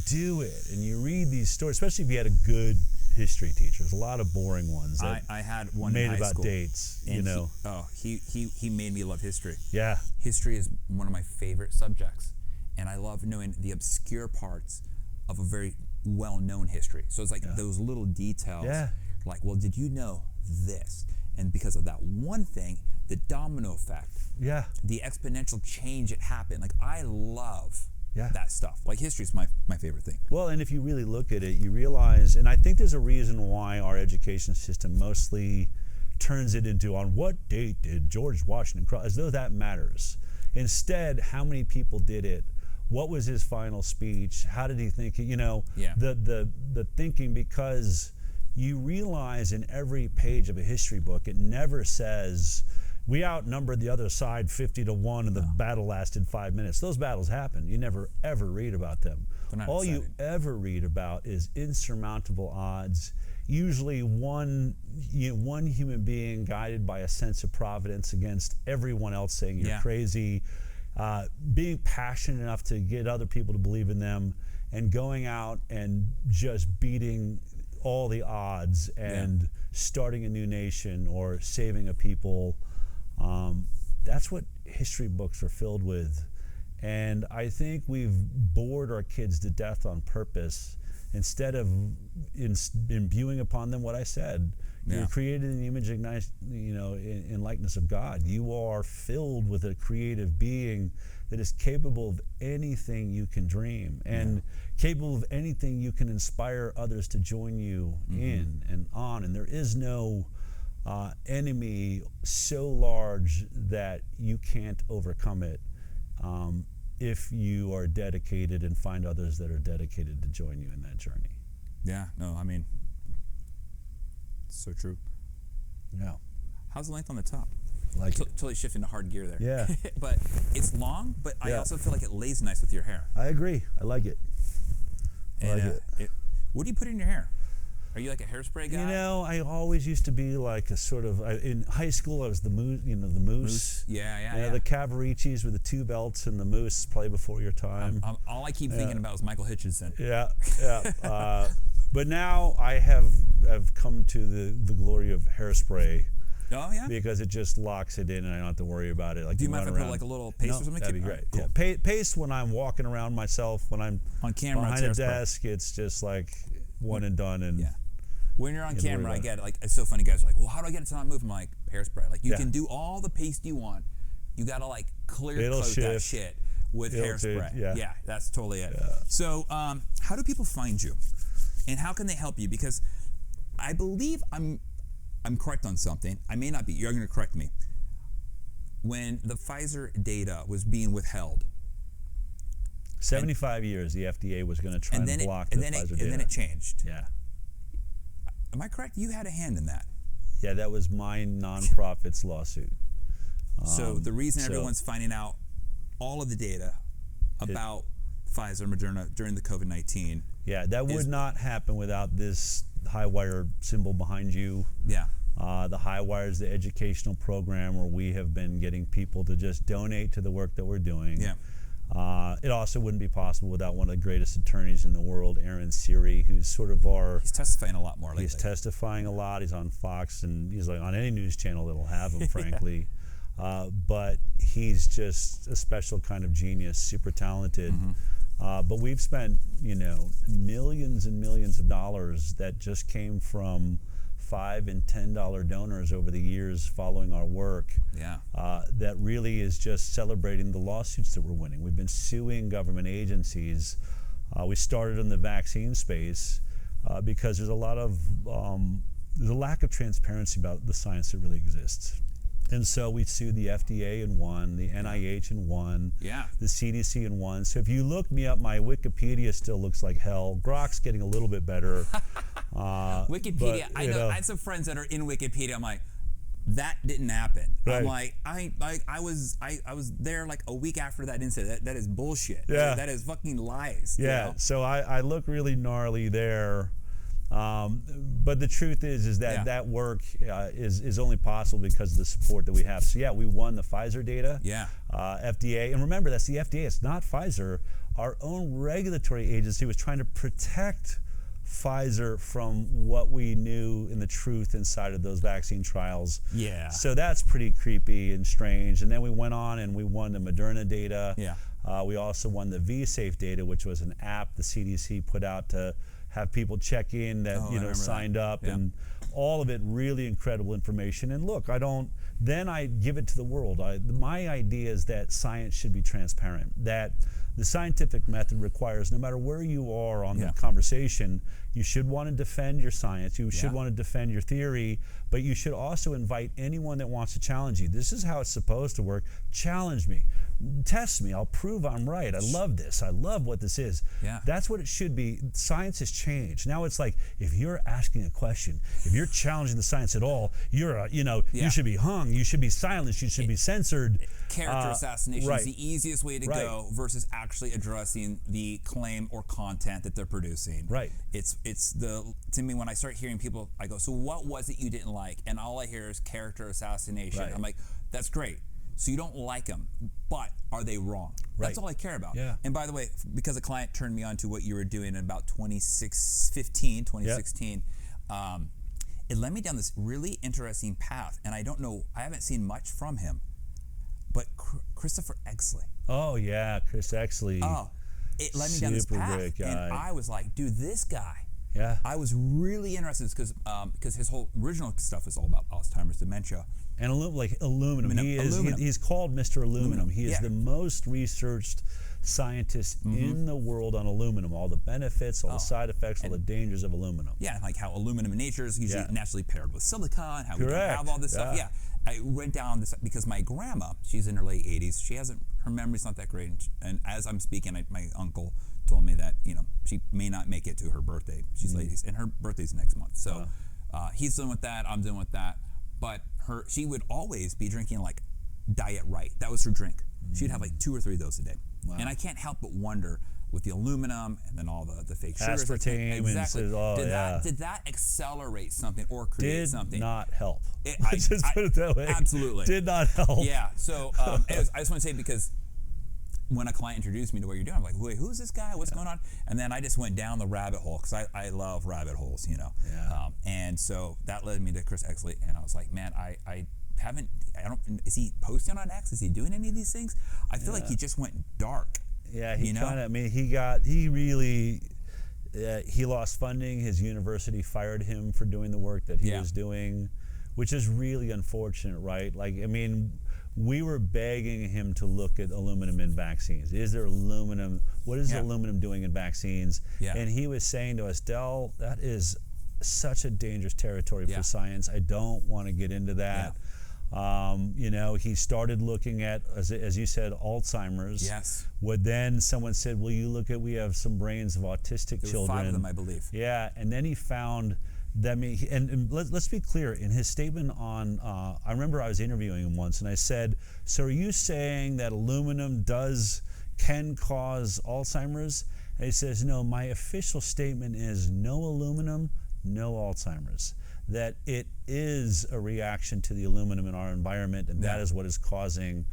do it, and you read these stories, especially if you had a good history teacher. There's a lot of boring ones that I had one made in high about school, dates, he made me love history. Yeah. History is one of my favorite subjects, and I love knowing the obscure parts of a very well-known history. So it's like those little details. Yeah. Like, well, did you know this? And because of that one thing, the domino effect. Yeah. The exponential change that happened. Like, I love that stuff. Like, history's my favorite thing. Well, and if you really look at it, you realize, and I think there's a reason why our education system mostly turns it into, on what date did George Washington cross, as though that matters. Instead, how many people did it? What was his final speech? How did he think? The thinking, because you realize in every page of a history book, it never says, we outnumbered the other side 50-1 and the battle lasted 5 minutes. Those battles happened. You never ever read about them. All you ever read about is insurmountable odds, usually one human being guided by a sense of providence against everyone else saying you're crazy, being passionate enough to get other people to believe in them, and going out and just beating all the odds and starting a new nation or saving a people. That's what history books are filled with. And I think we've bored our kids to death on purpose instead of imbuing upon them what I said. You're created in the image and in likeness of God. You are filled with a creative being that is capable of anything you can dream and capable of anything you can inspire others to join you in and on. And there is no enemy so large that you can't overcome it if you are dedicated and find others that are dedicated to join you in that journey. Yeah, no, I mean, it's so true. Yeah. How's the length on the top? Like totally shifting to hard gear there. Yeah. But it's long, but I also feel like it lays nice with your hair. I agree. I like it. What do you put in your hair? Are you like a hairspray guy? I always used to be like a sort of, in high school I was the moose, the moose. Yeah. The Cavaricis with the two belts and the moose, play before your time. All I keep thinking about is Michael Hitchinson. Yeah. But now I have come to the glory of hairspray. Oh, yeah? Because it just locks it in and I don't have to worry about it. Like, do you mind if I put like a little paste or something? That'd be great. Cool. Yeah. Paste when I'm walking around myself, when I'm on camera, behind a desk, it's just like one and done. And when you're on camera, I get it. Like, it's so funny. Guys are like, well, how do I get it to not move? I'm like, hairspray. Like, you can do all the paste you want. You got to like clear coat that shit with hairspray. Yeah, that's totally it. Yeah. So how do people find you? And how can they help you? Because I believe I'm correct on something. I may not be. You're going to correct me. When the Pfizer data was being withheld, 75 years the FDA was going to try and block the Pfizer data. And then it changed. Yeah. Am I correct? You had a hand in that. Yeah, that was my nonprofit's lawsuit. So the reason everyone's finding out all of the data about Pfizer and Moderna during the COVID-19. Yeah, that would not happen without this HighWire symbol behind you. Yeah. The HighWire is the educational program where we have been getting people to just donate to the work that we're doing. Yeah. It also wouldn't be possible without one of the greatest attorneys in the world, Siri, who's sort of our... He's testifying a lot more lately. He's testifying a lot. He's on Fox, and he's like on any news channel that'll have him, frankly. But he's just a special kind of genius, super talented. But we've spent, millions and millions of dollars that just came from $5 and $10 donors over the years following our work. Yeah. That really is just celebrating the lawsuits that we're winning. We've been suing government agencies. We started in the vaccine space because there's a lot of there's a lack of transparency about the science that really exists. And so we sued the FDA and won, the NIH and won, the CDC and won. So if you look me up, my Wikipedia still looks like hell. Grok's getting a little bit better. Wikipedia, but, I know. I have some friends that are in Wikipedia. I'm like, that didn't happen. Right. I'm like, I was there like a week after that incident. That is bullshit. Yeah. That is fucking lies. Yeah. You know? So I look really gnarly there. But the truth is that that work is only possible because of the support that we have. So yeah, we won the Pfizer data. Yeah. FDA, and remember that's the FDA. It's not Pfizer. Our own regulatory agency was trying to protect Pfizer from what we knew in the truth inside of those vaccine trials. Yeah. So that's pretty creepy and strange. And then we went on and we won the Moderna data. Yeah. We also won the VSafe data, which was an app the CDC put out to have people check in that signed up, and all of it really incredible information. And look, then I give it to the world. My idea is that science should be transparent, that the scientific method requires, no matter where you are on the conversation, you should want to defend your science, you should want to defend your theory, but you should also invite anyone that wants to challenge you. This is how it's supposed to work. Challenge me. Test me. I'll prove I'm right. I love this. I love what this is. Yeah. That's what it should be. Science has changed. Now it's like, if you're asking a question, if you're challenging the science at all, you're you should be hung, you should be silenced, you should be censored. Character assassination is the easiest way to go versus actually addressing the claim or content that they're producing. Right. To me, when I start hearing people, I go, so what was it you didn't like? And all I hear is character assassination. Right. I'm like, that's great. So you don't like them, but are they wrong? Right. That's all I care about. Yeah. And by the way, because a client turned me on to what you were doing in about 2016, it led me down this really interesting path. And I don't know, I haven't seen much from him, but Christopher Exley. Oh yeah, Chris Exley. Oh, it led me down this path. Great guy. And I was like, dude, this guy. Yeah. I was really interested because his whole original stuff is all about Alzheimer's, dementia. And aluminum. He's called Mr. Aluminum. He is the most researched scientist in the world on aluminum. All the benefits, all the side effects, all the dangers of aluminum. Yeah, like how aluminum in nature is usually naturally paired with silica, and how we don't have all this stuff. Yeah. I went down this because my grandma, she's in her late 80s. Her memory's not that great. And as I'm speaking, my uncle told me that she may not make it to her birthday. She's late 80s, and her birthday's next month. So he's dealing with that. I'm dealing with that. But she would always be drinking like Diet Right. That was her drink. She'd have like 2 or 3 of those a day. Wow. And I can't help but wonder, with the aluminum and then all the fake sugars. Aspartame. Exactly. Did that accelerate something or create something? Did not help. Let's just put it that way. Absolutely. Did not help. Yeah. So anyways, I just want to say, because when a client introduced me to what you're doing, I'm like, wait, who's this guy? What's going on? And then I just went down the rabbit hole, because I love rabbit holes, Yeah. And so that led me to Chris Exley, and I was like, man, is he posting on X? Is he doing any of these things? I feel like he just went dark. Yeah, he lost funding. His university fired him for doing the work that he was doing, which is really unfortunate, right? We were begging him to look at aluminum in vaccines. Is there aluminum? What is aluminum doing in vaccines? Yeah. And he was saying to us, Del, that is such a dangerous territory for science. I don't want to get into that. He started looking at, as you said, Alzheimer's. Yes. Then someone said, well, we have some brains of autistic children. 5 of them, I believe. Yeah, and then he found that, and let's be clear, in his statement on, I remember I was interviewing him once, and I said, so are you saying that aluminum can cause Alzheimer's? And he says, no, my official statement is no aluminum, no Alzheimer's. that it is a reaction to the aluminum in our environment, and that is what is causing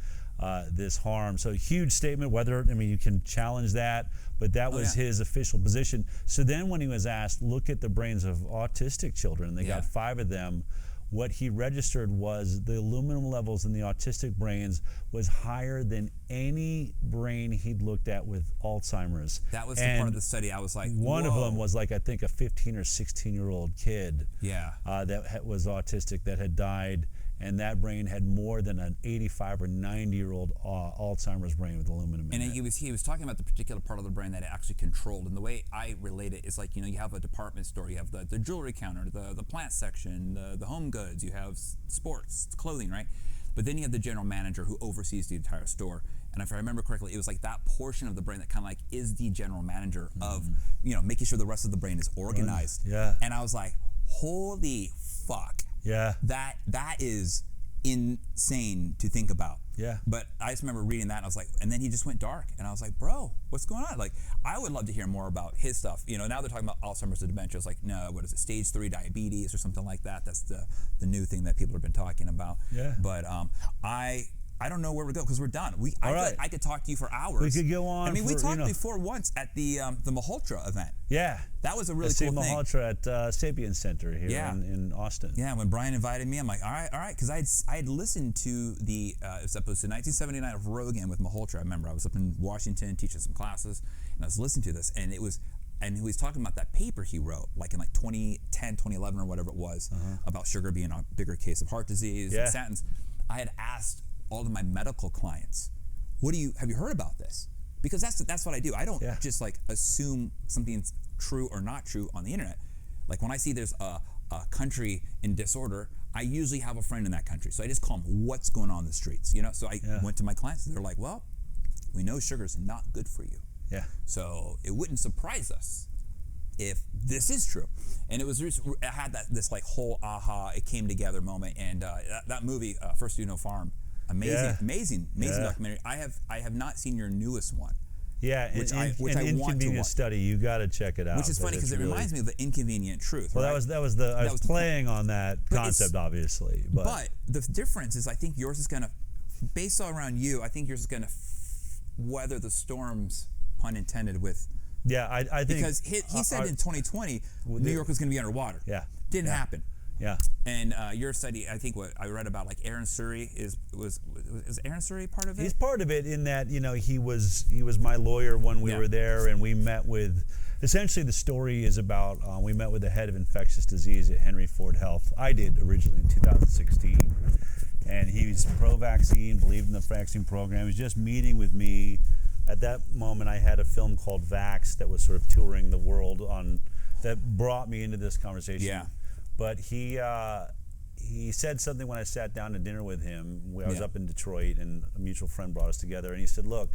this harm. So huge statement, you can challenge that, but that was his official position. So then when he was asked, look at the brains of autistic children, and they got 5 of them, what he registered was the aluminum levels in the autistic brains was higher than any brain he'd looked at with Alzheimer's. That was the part of the study I was like, one of them was like, I think, a 15 or 16-year-old kid that was autistic that had died, and that brain had more than an 85 or 90-year-old Alzheimer's brain with aluminum in it. And he was talking about the particular part of the brain that it actually controlled. And the way I relate it is like, you have a department store, you have the jewelry counter, the plant section, the home goods, you have sports, clothing, right? But then you have the general manager who oversees the entire store. And if I remember correctly, it was like that portion of the brain that kind of like is the general manager of, making sure the rest of the brain is organized. Yeah. And I was like, holy fuck. Yeah. That is insane to think about. Yeah. But I just remember reading that and I was like, and then he just went dark. And I was like, bro, what's going on? Like, I would love to hear more about his stuff. Now they're talking about Alzheimer's and dementia. It's like, no, what is it, stage 3 diabetes or something like that. That's the new thing that people have been talking about. Yeah. But I don't know where we go because we're done. I could talk to you for hours. We could go on. I mean, we talked before once at the Malhotra event. Yeah. That was a really cool thing. Malhotra at Sapiens Center here in Austin. Yeah, when Brian invited me, I'm like, all right, because I had listened to the it was episode 1979 of Rogan with Malhotra. I remember I was up in Washington teaching some classes, and I was listening to this, and he was talking about that paper he wrote, like in like 2010, 2011 or whatever it was, about sugar being a bigger case of heart disease and statins. I had asked all of my medical clients, have you heard about this? Because that's what I do. I don't just like assume something's true or not true on the internet. Like when I see there's a country in disorder, I usually have a friend in that country. So I just call them, what's going on in the streets? So I went to my clients and they're like, well, we know sugar's not good for you. Yeah. So it wouldn't surprise us if this is true. And it had this like whole aha, it came together moment. And that movie, First Do No Farm, amazing documentary. I have not seen your newest one. Yeah, which I want to watch. Inconvenient Study. You got to check it out. Which is funny because it reminds me of the Inconvenient Truth. Well, right? I was playing on that concept, obviously. But the difference is, I think yours is gonna, based all around you, I think yours is gonna weather the storms, pun intended, with. Yeah, I think because he said in 2020 New York was gonna be underwater. Yeah, didn't happen. Yeah. And your study, I think what I read about, like Aaron Suri is Aaron Suri part of it? He's part of it in that, he was my lawyer when we were there, and we met with, essentially the story is about, we met with the head of infectious disease at Henry Ford Health. I did originally in 2016. And he's pro-vaccine, believed in the vaccine program. He was just meeting with me. At that moment, I had a film called Vax that was sort of touring the world that brought me into this conversation. Yeah. But he said something when I sat down to dinner with him. I was up in Detroit, and a mutual friend brought us together. And he said, look,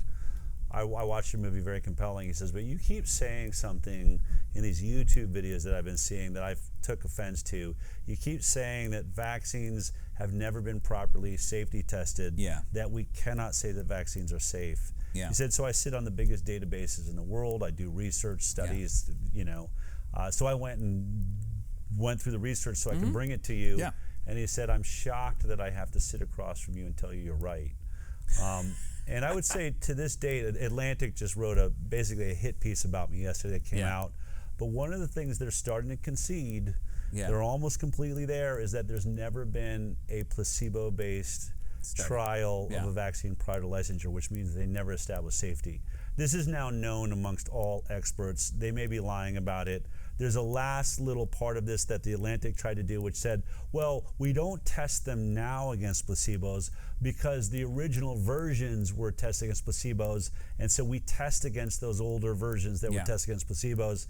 I watched your movie, very compelling. He says, but you keep saying something in these YouTube videos that I've been seeing that I took offense to. You keep saying that vaccines have never been properly safety tested, that we cannot say that vaccines are safe. Yeah. He said, so I sit on the biggest databases in the world. I do research studies, So I went through the research so I can bring it to you. Yeah. And he said, I'm shocked that I have to sit across from you and tell you you're right. And I would say to this date, Atlantic just wrote basically a hit piece about me yesterday that came out. But one of the things they're starting to concede, they're almost completely there, is that there's never been a placebo-based trial of a vaccine prior to licensure, which means they never established safety. This is now known amongst all experts. They may be lying about it. There's a last little part of this that the Atlantic tried to do, which said, well, we don't test them now against placebos because the original versions were tested against placebos, and so we test against those older versions that were tested against placebos.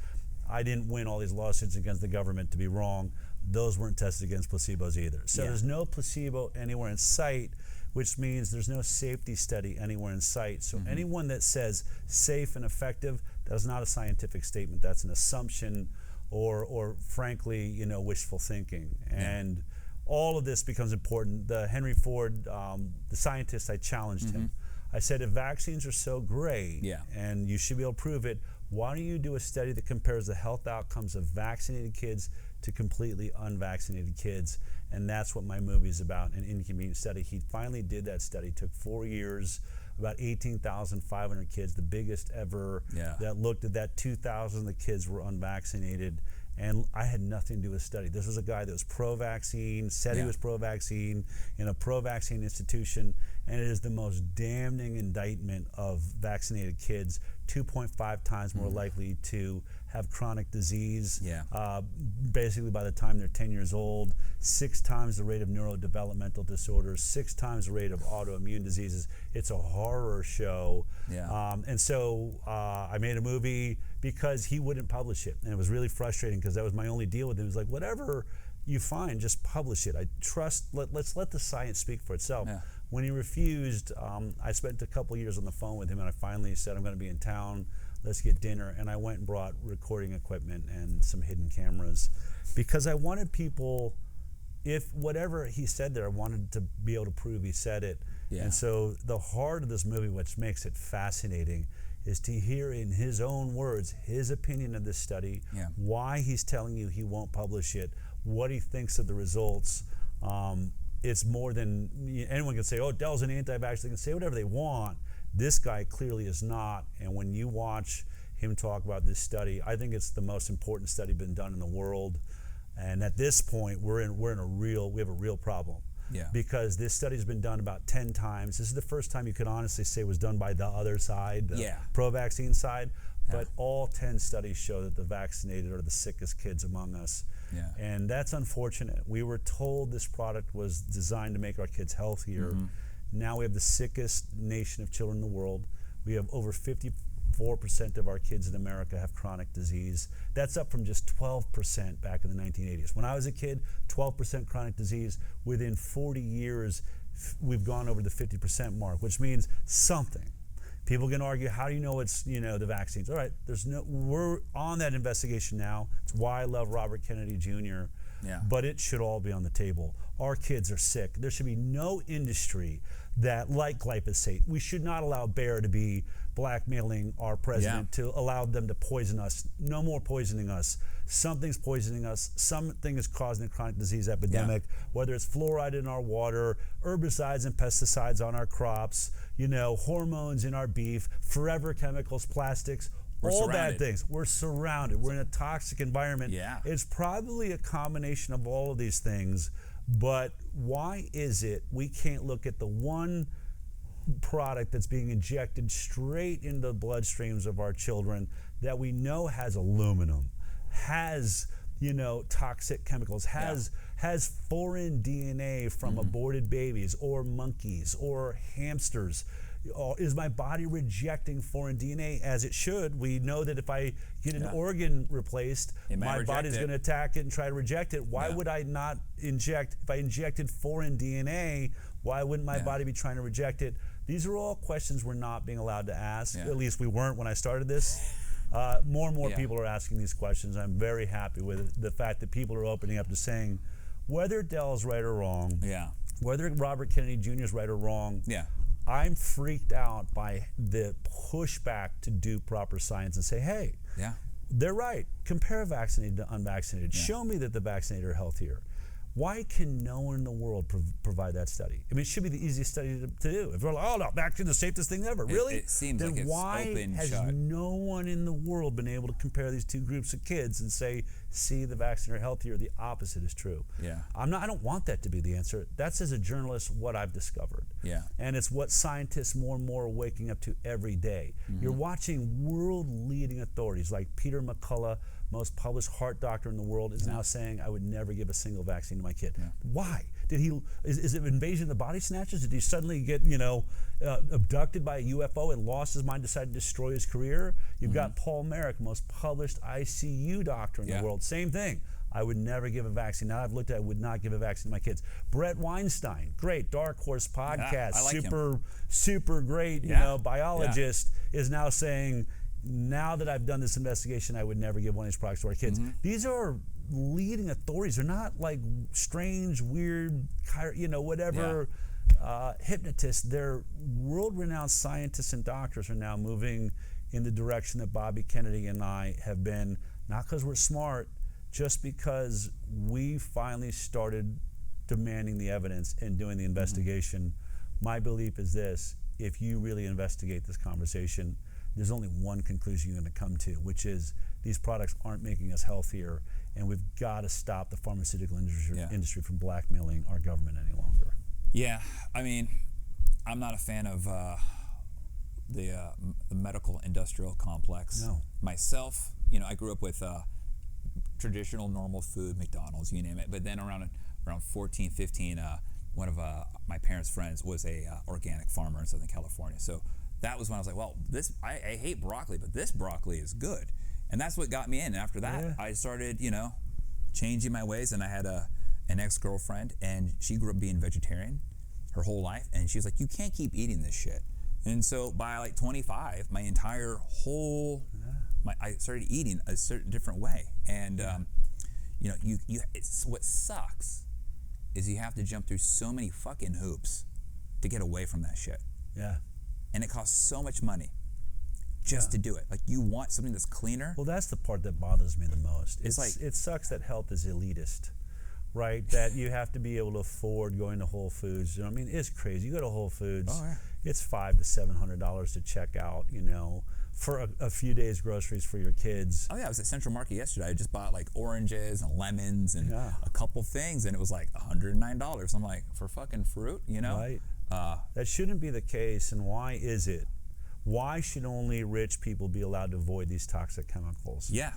I didn't win all these lawsuits against the government to be wrong. Those weren't tested against placebos either. So there's no placebo anywhere in sight, which means there's no safety study anywhere in sight. So anyone that says safe and effective, that's not a scientific statement. That's an assumption or frankly, wishful thinking. And all of this becomes important. The Henry Ford, the scientist, I challenged him. I said, if vaccines are so great and you should be able to prove it, why don't you do a study that compares the health outcomes of vaccinated kids to completely unvaccinated kids? And that's what my movie is about, an Inconvenient Study. He finally did that study. It took 4 years, about 18,500 kids, the biggest ever, that looked at that. 2,000 of the kids were unvaccinated. And I had nothing to do with the study. This was a guy that was pro-vaccine, said he was pro-vaccine, in a pro-vaccine institution, and it is the most damning indictment of vaccinated kids, 2.5 times more likely to have chronic disease, basically by the time they're 10 years old, 6 times the rate of neurodevelopmental disorders, 6 times the rate of autoimmune diseases. It's a horror show. And so I made a movie because he wouldn't publish it. And it was really frustrating because that was my only deal with him. It was like, whatever you find, just publish it. I trust, let's let the science speak for itself. When he refused, I spent a couple years on the phone with him, and I finally said, I'm going to be in town, let's get dinner. And I went and brought recording equipment and some hidden cameras because I wanted people, if whatever he said there, I wanted to be able to prove he said it. And so the heart of this movie, which makes it fascinating, is to hear in his own words his opinion of this study, why he's telling you he won't publish it, what he thinks of the results. It's more than anyone can say, oh, Dell's an anti-vaxxer. They can say whatever they want. This guy clearly is not. And when you watch him talk about this study, I think it's the most important study been done in the world. And at this point, we have a real problem. Because this study's been done about 10 times. This is the first time you could honestly say it was done by the other side, the pro-vaccine side. But all 10 studies show that the vaccinated are the sickest kids among us. And that's unfortunate. We were told this product was designed to make our kids healthier. Now we have the sickest nation of children in the world. We have over 54% of our kids in America have chronic disease. That's up from just 12% back in the 1980s. When I was a kid, 12% chronic disease. Within 40 years, we've gone over the 50% mark, which means something. People can argue, how do you know it's, the vaccines? All right, we're on that investigation now. It's why I love Robert Kennedy Jr. But it should all be on the table. Our kids are sick. There should be no industry that, like glyphosate, we should not allow Bayer to be blackmailing our president to allow them to poison us. No more poisoning us. Something's poisoning us. Something is causing a chronic disease epidemic, whether it's fluoride in our water, herbicides and pesticides on our crops, hormones in our beef, forever chemicals, plastics, all bad things. We're surrounded. We're in a toxic environment. It's probably a combination of all of these things, but why is it we can't look at the one product that's being injected straight into the bloodstreams of our children that we know has aluminum, has toxic chemicals, has foreign DNA from aborted babies or monkeys or hamsters? Is my body rejecting foreign DNA as it should? We know that if I get an organ replaced, my body's going to attack it and try to reject it. Why would I not inject? If I injected foreign DNA, why wouldn't my body be trying to reject it? These are all questions we're not being allowed to ask. At least we weren't when I started this. More and more people are asking these questions. I'm very happy with the fact that people are opening up to saying whether Dell's right or wrong, whether Robert Kennedy Jr. is right or wrong. I'm freaked out by the pushback to do proper science and say, hey, they're right. Compare vaccinated to unvaccinated. Show me that the vaccinated are healthier. Why can no one in the world provide that study? I mean, it should be the easiest study to do. If we're like, oh no, vaccine the safest thing ever. Really? It seems then like it's why open has shut. no one in the world been able to compare these two groups of kids and say, see, the vaccinated are healthier? The opposite is true. I don't want that to be the answer. That's, as a journalist, what I've discovered. And it's what scientists more and more are waking up to every day. You're watching world-leading authorities like Peter McCullough, most published heart doctor in the world, is now saying, I would never give a single vaccine to my kid. Why? Did he? Is it invasion of the body snatchers? Did he suddenly get abducted by a UFO and lost his mind, decided to destroy his career? You've got Paul Merrick, most published ICU doctor in the world. Same thing. I would never give a vaccine. Now I've looked at it, I would not give a vaccine to my kids. Brett Weinstein, great Dark Horse podcast, I like super great, biologist, is now saying, now that I've done this investigation, I would never give one of these products to our kids. These are leading authorities. They're not like strange, weird, hypnotists. They're world-renowned scientists and doctors are now moving in the direction that Bobby Kennedy and I have been, not because we're smart, just because we finally started demanding the evidence and doing the investigation. My belief is this: if you really investigate this conversation, there's only one conclusion you're going to come to, which is these products aren't making us healthier, and we've got to stop the pharmaceutical industry from blackmailing our government any longer. Yeah, I mean, I'm not a fan of the medical industrial complex. No. Myself, I grew up with traditional normal food, McDonald's, you name it. But then around 14, 15, one of my parents' friends was a organic farmer in Southern California. So that was when I was like, well, I hate broccoli, but this broccoli is good. And that's what got me in. And after that, I started, changing my ways. And I had an ex-girlfriend, and she grew up being vegetarian her whole life. And she was like, you can't keep eating this shit. And so by like 25, my entire whole, I started eating a certain different way. And, what sucks is you have to jump through so many fucking hoops to get away from that shit. Yeah. And it costs so much money just to do it. Like, you want something that's cleaner. Well, that's the part that bothers me the most. It's like, it sucks that health is elitist, right? That you have to be able to afford going to Whole Foods. I mean, it's crazy. You go to Whole Foods, it's $500 to $700 to check out, for a few days groceries for your kids. Oh yeah, I was at Central Market yesterday. I just bought like oranges and lemons and a couple things, and it was like $109. I'm like, for fucking fruit, Right. That shouldn't be the case, and why is it? Why should only rich people be allowed to avoid these toxic chemicals? Yeah.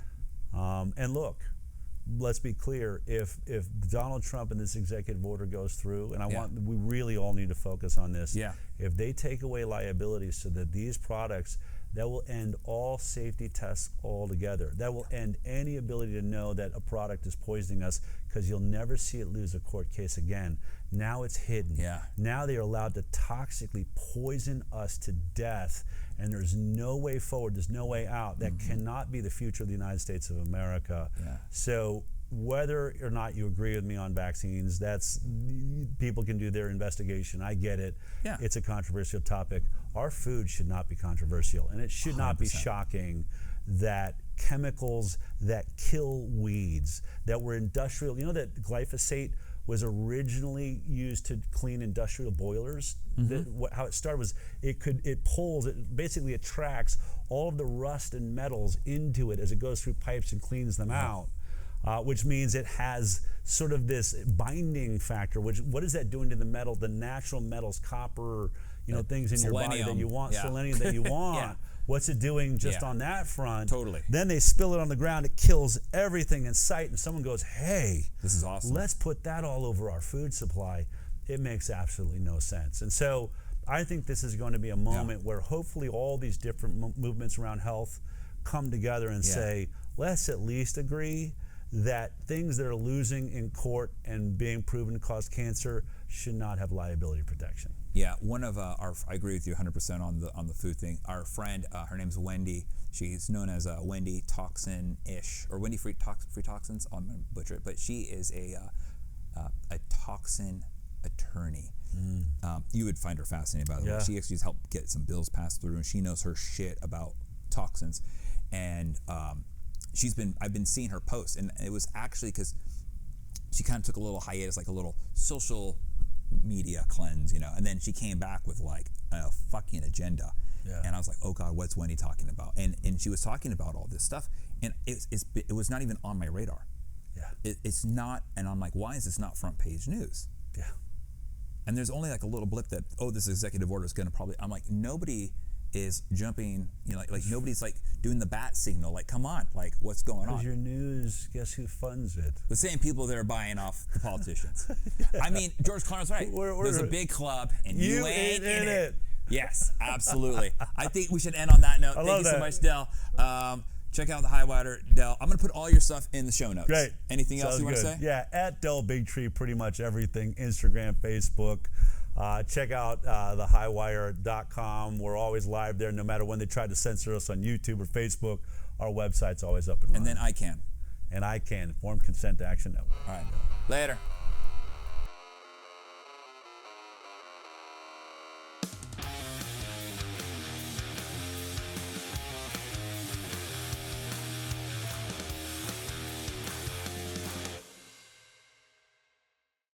And look, let's be clear, if Donald Trump and this executive order goes through, and we really all need to focus on this, if they take away liability so that these products, that will end all safety tests altogether. That will end any ability to know that a product is poisoning us, because you'll never see it lose a court case again. Now it's hidden. Now they are allowed to toxically poison us to death, and there's no way forward, there's no way out. That cannot be the future of the United States of America. So whether or not you agree with me on vaccines, people can do their investigation. I get it. It's a controversial topic. Our food should not be controversial, and it should not be shocking that chemicals that kill weeds, that were industrial, that glyphosate was originally used to clean industrial boilers. How it started was it basically attracts all of the rust and metals into it as it goes through pipes and cleans them out. Which means it has sort of this binding factor. What is that doing to the metal? The natural metals, copper, things in your body that you want, selenium that you want. What's it doing just on that front? Totally. Then they spill it on the ground. It kills everything in sight, and someone goes, "Hey, this is awesome. Let's put that all over our food supply." It makes absolutely no sense. And so I think this is going to be a moment where hopefully all these different movements around health come together and say, let's at least agree that things that are losing in court and being proven to cause cancer should not have liability protection. Yeah, one of I agree with you 100% on the food thing. Our friend, her name's Wendy. She's known as Wendy Toxin-ish, or Wendy Free Toxins. I'm gonna butcher it, but she is a toxin attorney. You would find her fascinating, by the way. She actually helped get some bills passed through, and she knows her shit about toxins. And I've been seeing her post, and it was actually because she kind of took a little hiatus, like a little social media cleanse, and then she came back with like a fucking agenda. And I was like, oh God, what's Wendy talking about? And she was talking about all this stuff, and it was not even on my radar. It's not, and I'm like, why is this not front page news? And there's only like a little blip that, this executive order is going to probably, I'm like, nobody is jumping, like nobody's like doing the bat signal, like, come on, like, what's going on? Because your news, guess who funds it? The same people that are buying off the politicians. I mean, George Clark's right. There's a big club, and you ain't in it. Yes, absolutely. I think we should end on that note. Thank you so much, Del. Check out the HighWire, Del. I'm going to put all your stuff in the show notes. Great. Anything else you want to say? Yeah, at Del Bigtree, pretty much everything. Instagram, Facebook. Check out the HighWire.com. We're always live there, no matter when they try to censor us on YouTube or Facebook. Our website's always up and running. And then ICAN. And ICAN, Informed Consent to Action Network. All right. Later.